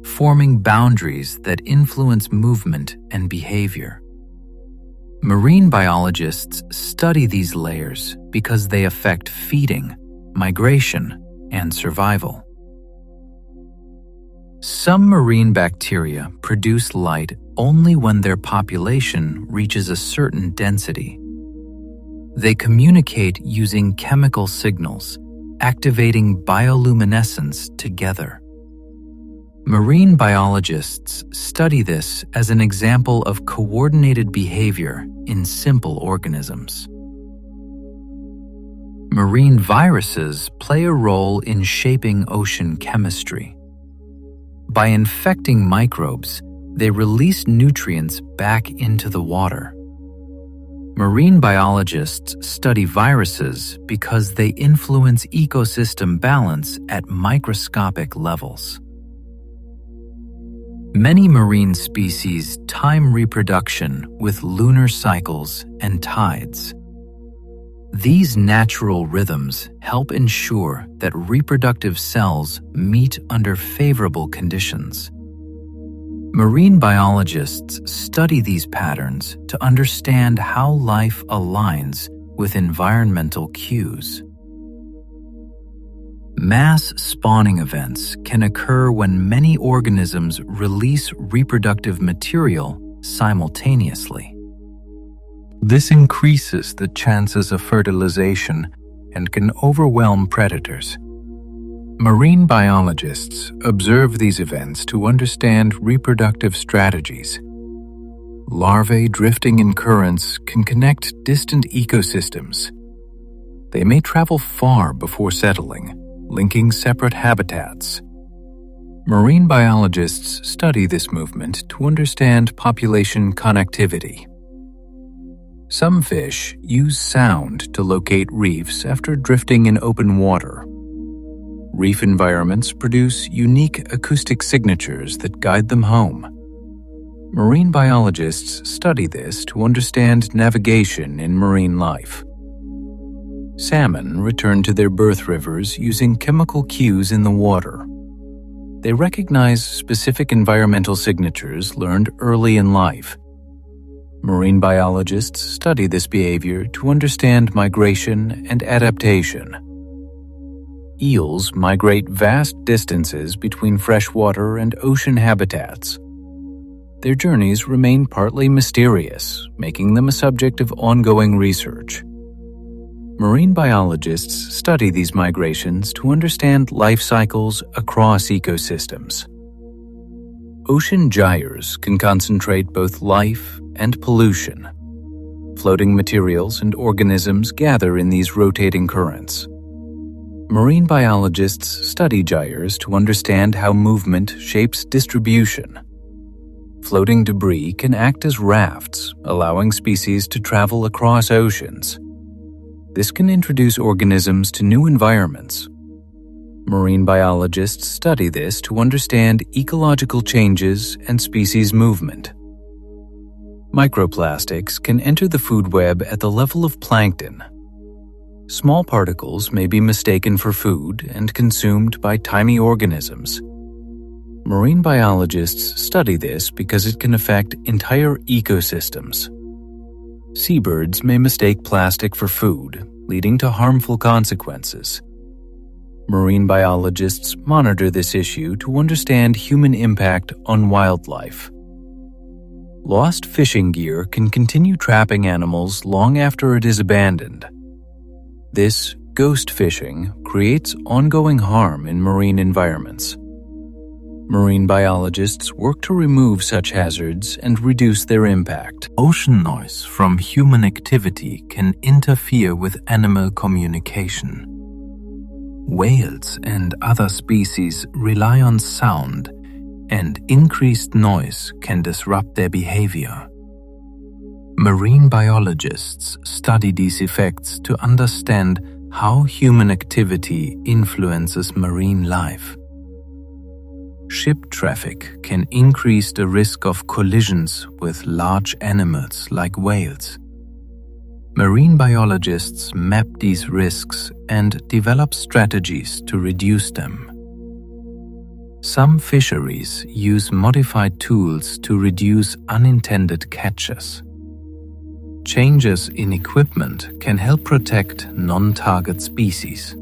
B: forming boundaries that influence movement and behavior. Marine biologists study these layers because they affect feeding, migration, and survival. Some marine bacteria produce light only when their population reaches a certain density. They communicate using chemical signals, activating bioluminescence together. Marine biologists study this as an example of coordinated behavior in simple organisms. Marine viruses play a role in shaping ocean chemistry. By infecting microbes, they release nutrients back into the water. Marine biologists study viruses because they influence ecosystem balance at microscopic levels. Many marine species time reproduction with lunar cycles and tides. These natural rhythms help ensure that reproductive cells meet under favorable conditions. Marine biologists study these patterns to understand how life aligns with environmental cues. Mass spawning events can occur when many organisms release reproductive material simultaneously.
C: This increases the chances of fertilization and can overwhelm predators. Marine biologists observe these events to understand reproductive strategies. Larvae drifting in currents can connect distant ecosystems. They may travel far before settling, linking separate habitats. Marine biologists study this movement to understand population connectivity. Some fish use sound to locate reefs after drifting in open water. Reef environments produce unique acoustic signatures that guide them home. Marine biologists study this to understand navigation in marine life. Salmon return to their birth rivers using chemical cues in the water. They recognize specific environmental signatures learned early in life. Marine biologists study this behavior to understand migration and adaptation. Eels migrate vast distances between freshwater and ocean habitats. Their journeys remain partly mysterious, making them a subject of ongoing research. Marine biologists study these migrations to understand life cycles across ecosystems. Ocean gyres can concentrate both life and pollution. Floating materials and organisms gather in these rotating currents. Marine biologists study gyres to understand how movement shapes distribution. Floating debris can act as rafts, allowing species to travel across oceans. This can introduce organisms to new environments. Marine biologists study this to understand ecological changes and species movement. Microplastics can enter the food web at the level of plankton. Small particles may be mistaken for food and consumed by tiny organisms. Marine biologists study this because it can affect entire ecosystems. Seabirds may mistake plastic for food, leading to harmful consequences. Marine biologists monitor this issue to understand human impact on wildlife. Lost fishing gear can continue trapping animals long after it is abandoned. This ghost fishing creates ongoing harm in marine environments. Marine biologists work to remove such hazards and reduce their impact.
A: Ocean noise from human activity can interfere with animal communication. Whales and other species rely on sound, and increased noise can disrupt their behavior. Marine biologists study these effects to understand how human activity influences marine life. Ship traffic can increase the risk of collisions with large animals like whales. Marine biologists map these risks and develop strategies to reduce them. Some fisheries use modified tools to reduce unintended catches. Changes in equipment can help protect non-target species.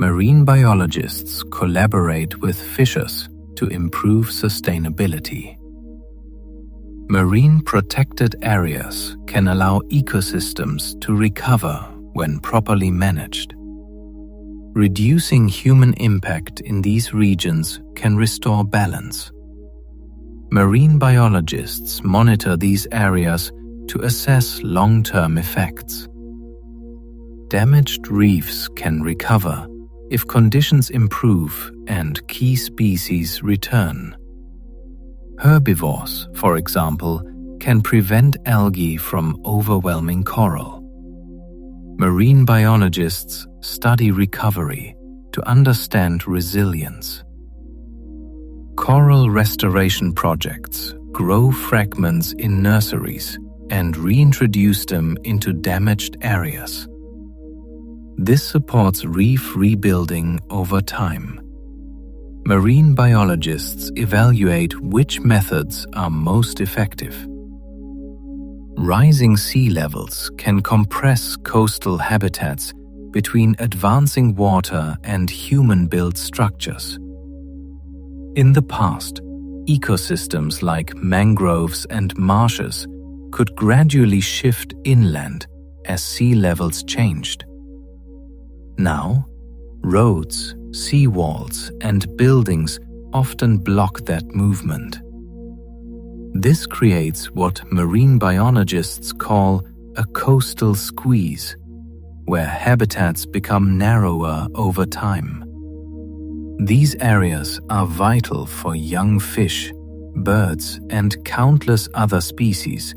A: Marine biologists collaborate with fishers to improve sustainability. Marine protected areas can allow ecosystems to recover when properly managed. Reducing human impact in these regions can restore balance. Marine biologists monitor these areas to assess long-term effects. Damaged reefs can recover if conditions improve and key species return. Herbivores, for example, can prevent algae from overwhelming coral. Marine biologists study recovery to understand resilience. Coral restoration projects grow fragments in nurseries and reintroduce them into damaged areas. This supports reef rebuilding over time. Marine biologists evaluate which methods are most effective. Rising sea levels can compress coastal habitats between advancing water and human-built structures. In the past, ecosystems like mangroves and marshes could gradually shift inland as sea levels changed. Now, roads, seawalls, and buildings often block that movement. This creates what marine biologists call a coastal squeeze, where habitats become narrower over time. These areas are vital for young fish, birds, and countless other species,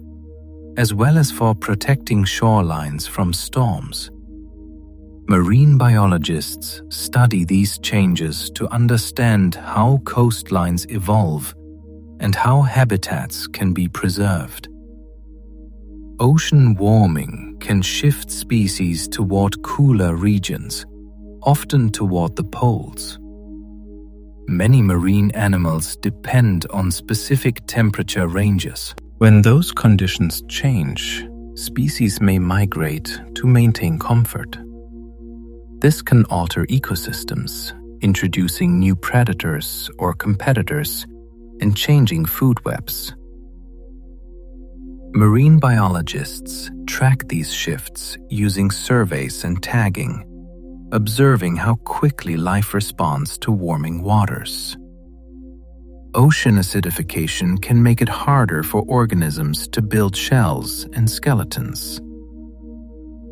A: as well as for protecting shorelines from storms. Marine biologists study these changes to understand how coastlines evolve and how habitats can be preserved. Ocean warming can shift species toward cooler regions, often toward the poles. Many marine animals depend on specific temperature ranges. When those conditions change, species may migrate to maintain comfort. This can alter ecosystems, introducing new predators or competitors and changing food webs. Marine biologists track these shifts using surveys and tagging, observing how quickly life responds to warming waters. Ocean acidification can make it harder for organisms to build shells and skeletons.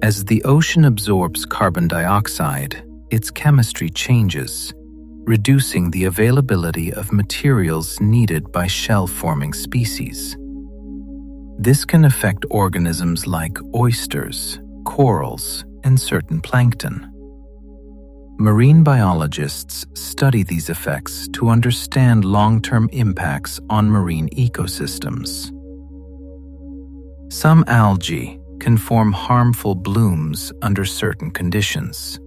A: As the ocean absorbs carbon dioxide, its chemistry changes, reducing the availability of materials needed by shell-forming species. This can affect organisms like oysters, corals, and certain plankton. Marine biologists study these effects to understand long-term impacts on marine ecosystems. Some algae can form harmful blooms under certain conditions.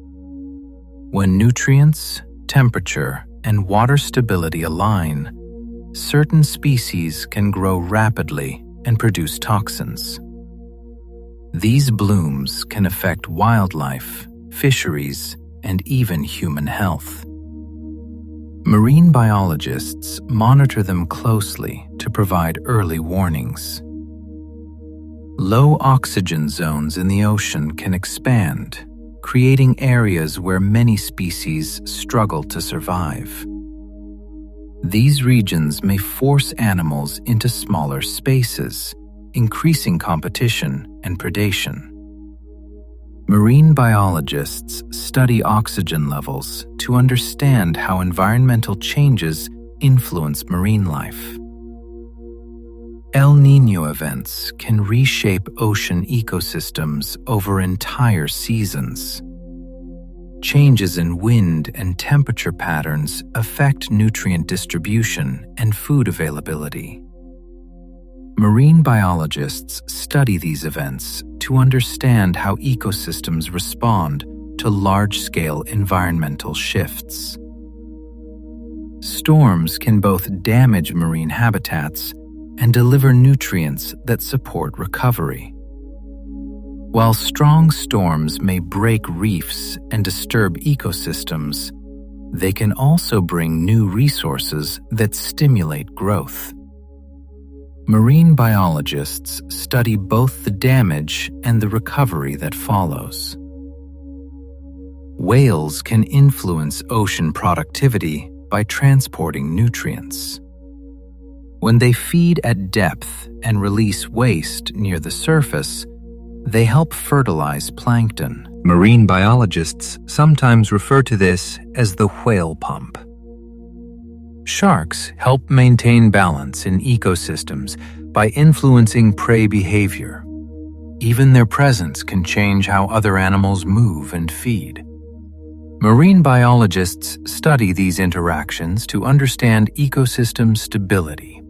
A: When nutrients, temperature, and water stability align, certain species can grow rapidly and produce toxins. These blooms can affect wildlife, fisheries, and even human health. Marine biologists monitor them closely to provide early warnings. Low oxygen zones in the ocean can expand, creating areas where many species struggle to survive. These regions may force animals into smaller spaces, increasing competition and predation. Marine biologists study oxygen levels to understand how environmental changes influence marine life. El Niño events can reshape ocean ecosystems over entire seasons.
B: changes in wind and temperature patterns affect nutrient distribution and food availability. Marine biologists study these events to understand how ecosystems respond to large-scale environmental shifts. Storms can both damage marine habitats and deliver nutrients that support recovery. While strong storms may break reefs and disturb ecosystems, they can also bring new resources that stimulate growth. Marine biologists study both the damage and the recovery that follows. Whales can influence ocean productivity by transporting nutrients. When they feed at depth and release waste near the surface, they help fertilize plankton. Marine biologists sometimes refer to this as the whale pump. Sharks help maintain balance in ecosystems by influencing prey behavior. Even their presence can change how other animals move and feed. Marine biologists study these interactions to understand ecosystem stability.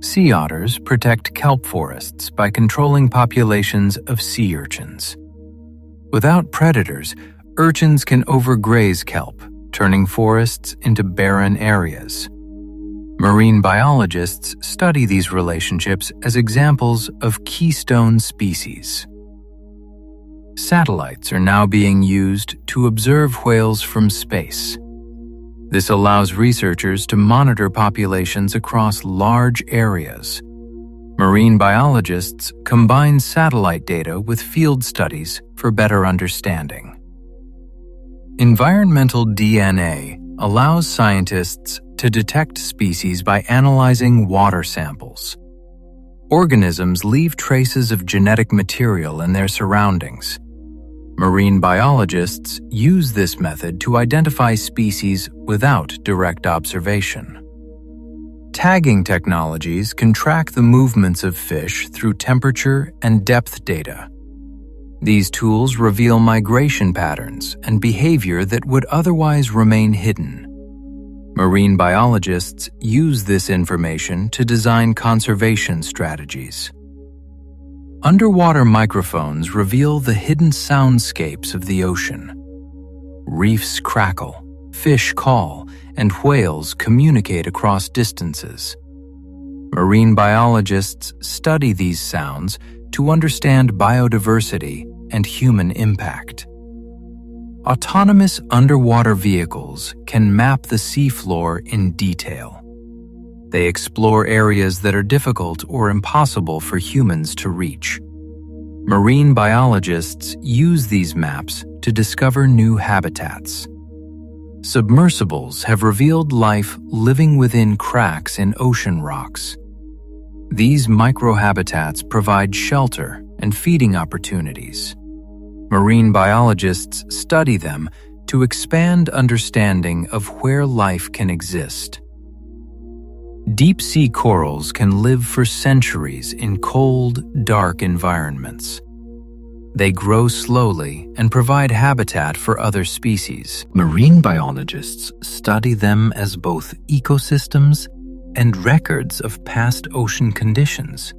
B: Sea otters protect kelp forests by controlling populations of sea urchins. Without predators, urchins can overgraze kelp, turning forests into barren areas. Marine biologists study these relationships as examples of keystone species. Satellites are now being used to observe whales from space. This allows researchers to monitor populations across large areas. Marine biologists combine satellite data with field studies for better understanding. Environmental DNA allows scientists to detect species by analyzing water samples. Organisms leave traces of genetic material in their surroundings. Marine biologists use this method to identify species without direct observation. Tagging technologies can track the movements of fish through temperature and depth data. These tools reveal migration patterns and behavior that would otherwise remain hidden. Marine biologists use this information to design conservation strategies. Underwater microphones reveal the hidden soundscapes of the ocean. Reefs crackle, fish call, and whales communicate across distances. Marine biologists study these sounds to understand biodiversity and human impact. Autonomous underwater vehicles can map the seafloor in detail. They explore areas that are difficult or impossible for humans to reach. Marine biologists use these maps to discover new habitats. Submersibles have revealed life living within cracks in ocean rocks. These microhabitats provide shelter and feeding opportunities. Marine biologists study them to expand understanding of where life can exist. Deep-sea corals can live for centuries in cold, dark environments. They grow slowly and provide habitat for other species. Marine biologists study them as both ecosystems and records of past ocean conditions.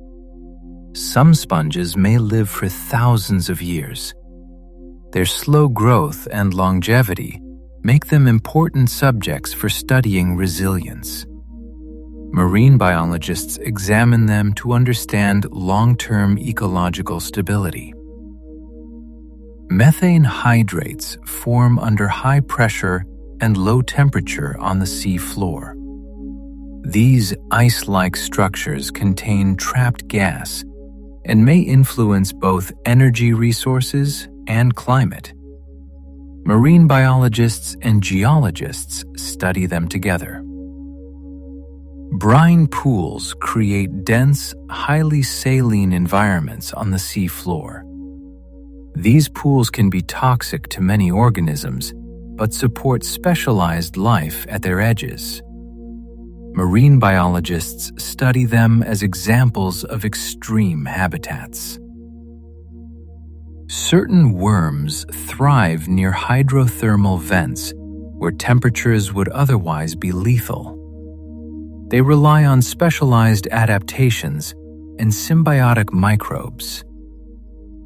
B: Some sponges may live for thousands of years. Their slow growth and longevity make them important subjects for studying resilience. Marine biologists examine them to understand long-term ecological stability. Methane hydrates form under high pressure and low temperature on the sea floor. These ice-like structures contain trapped gas and may influence both energy resources and climate. Marine biologists and geologists study them together. Brine pools create dense, highly saline environments on the sea floor. These pools can be toxic to many organisms, but support specialized life at their edges. Marine biologists study them as examples of extreme habitats. Certain worms thrive near hydrothermal vents where temperatures would otherwise be lethal. They rely on specialized adaptations and symbiotic microbes.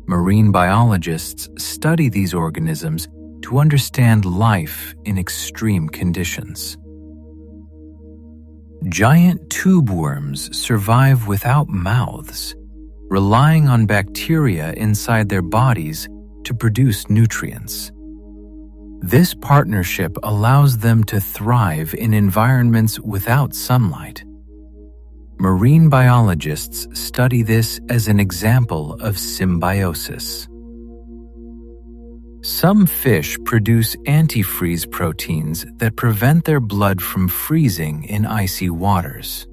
B: Marine biologists study these organisms to understand life in extreme conditions. Giant tube worms survive without mouths, relying on bacteria inside their bodies to produce nutrients. This partnership allows them to thrive in environments without sunlight. Marine biologists study this as an example of symbiosis. Some fish produce antifreeze proteins that prevent their blood from freezing in icy waters.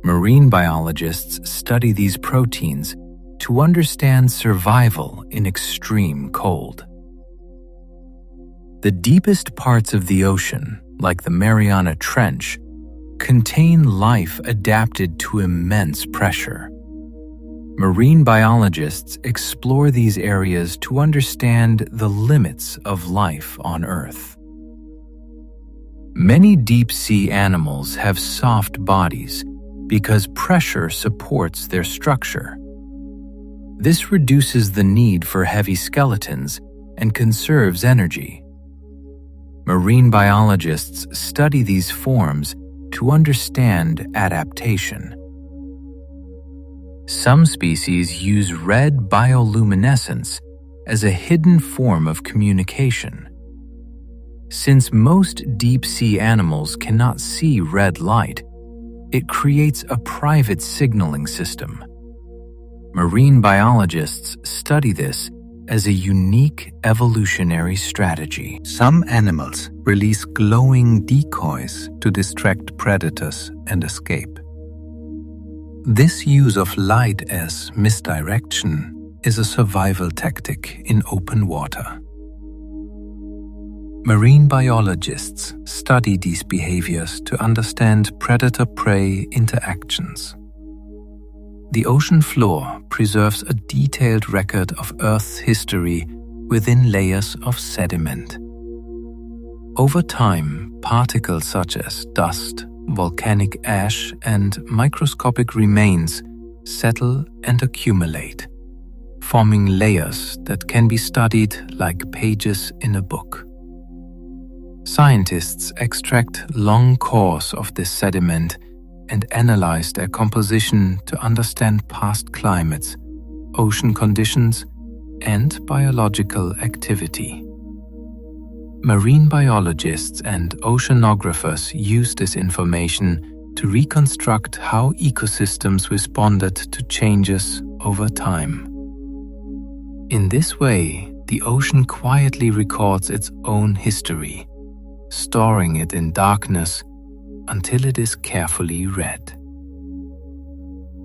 B: Marine biologists study these proteins to understand survival in extreme cold. The deepest parts of the ocean, like the Mariana Trench, contain life adapted to immense pressure. Marine biologists explore these areas to understand the limits of life on Earth. Many deep-sea animals have soft bodies because pressure supports their structure. This reduces the need for heavy skeletons and conserves energy. Marine biologists study these forms to understand adaptation. Some species use red bioluminescence as a hidden form of communication. Since most deep-sea animals cannot see red light, it creates a private signaling system. Marine biologists study this as a unique evolutionary strategy.
C: Some animals release glowing decoys to distract predators and escape. This use of light as misdirection is a survival tactic in open water. Marine biologists study these behaviors to understand predator-prey interactions. The ocean floor preserves a detailed record of Earth's history within layers of sediment. Over time, particles such as dust, volcanic ash, and microscopic remains settle and accumulate, forming layers that can be studied like pages in a book. Scientists extract long cores of this sediment and analyze their composition to understand past climates, ocean conditions, and biological activity. Marine biologists and oceanographers use this information to reconstruct how ecosystems responded to changes over time. In this way, the ocean quietly records its own history, storing it in darkness until it is carefully read.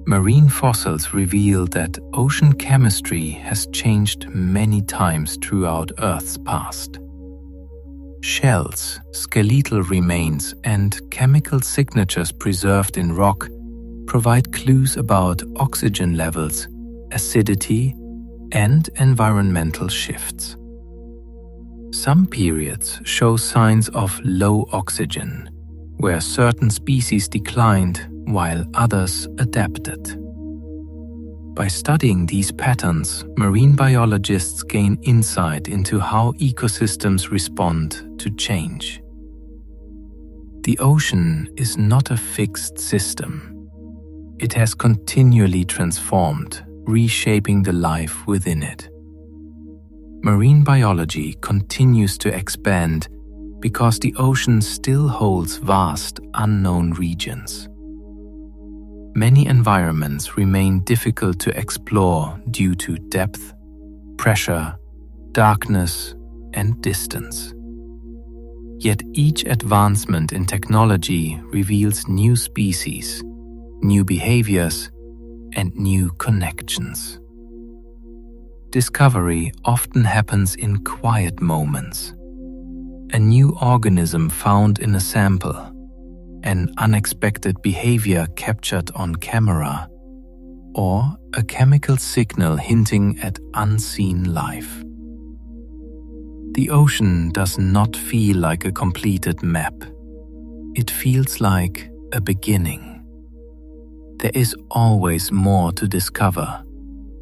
C: Marine fossils reveal that ocean chemistry has changed many times throughout Earth's past. Shells, skeletal remains, and chemical signatures preserved in rock provide clues about oxygen levels, acidity, and environmental shifts. Some periods show signs of low oxygen, where certain species declined while others adapted. By studying these patterns, marine biologists gain insight into how ecosystems respond to change. The ocean is not a fixed system. It has continually transformed, reshaping the life within it. Marine biology continues to expand because the ocean still holds vast, unknown regions. Many environments remain difficult to explore due to depth, pressure, darkness, and distance. Yet each advancement in technology reveals new species, new behaviors, and new connections. Discovery often happens in quiet moments. A new organism found in a sample, an unexpected behavior captured on camera,
A: or a chemical signal hinting at unseen life. The ocean does not feel like a completed map. It feels like a beginning. There is always more to discover,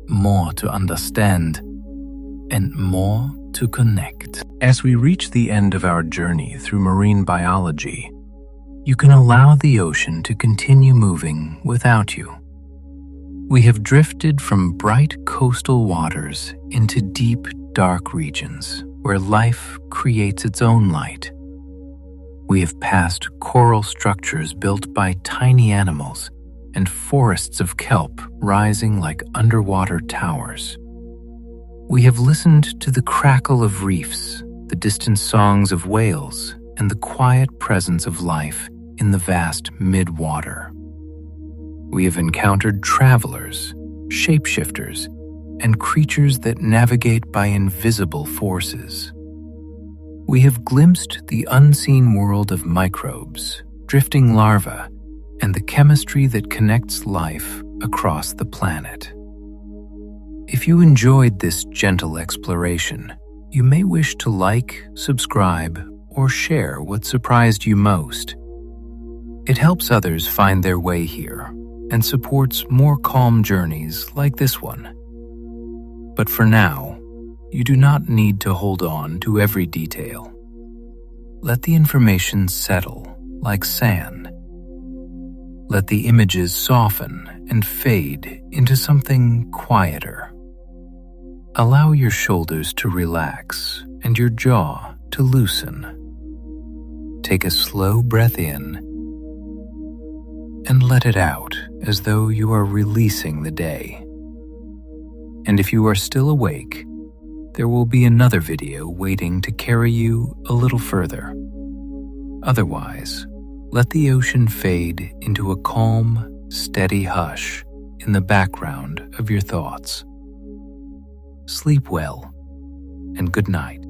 A: more to understand, and more to connect. As we reach the end of our journey through marine biology, you can allow the ocean to continue moving without you. We have drifted from bright coastal waters into deep, dark regions where life creates its own light. We have passed coral structures built by tiny animals and forests of kelp rising like underwater towers. We have listened to the crackle of reefs, the distant songs of whales, and the quiet presence of life in the vast mid-water. We have encountered travelers, shapeshifters, and creatures that navigate by invisible forces. We have glimpsed the unseen world of microbes, drifting larvae, and the chemistry that connects life across the planet. If you enjoyed this gentle exploration, you may wish to like, subscribe, or share what surprised you most. It helps others find their way here and supports more calm journeys like this one. But for now, you do not need to hold on to every detail. Let the information settle like sand. Let the images soften and fade into something quieter. Allow your shoulders to relax and your jaw to loosen. Take a slow breath in and let it out as though you are releasing the day. And if you are still awake, there will be another video waiting to carry you a little further. Otherwise, let the ocean fade into a calm, steady hush in the background of your thoughts. Sleep well, and good night.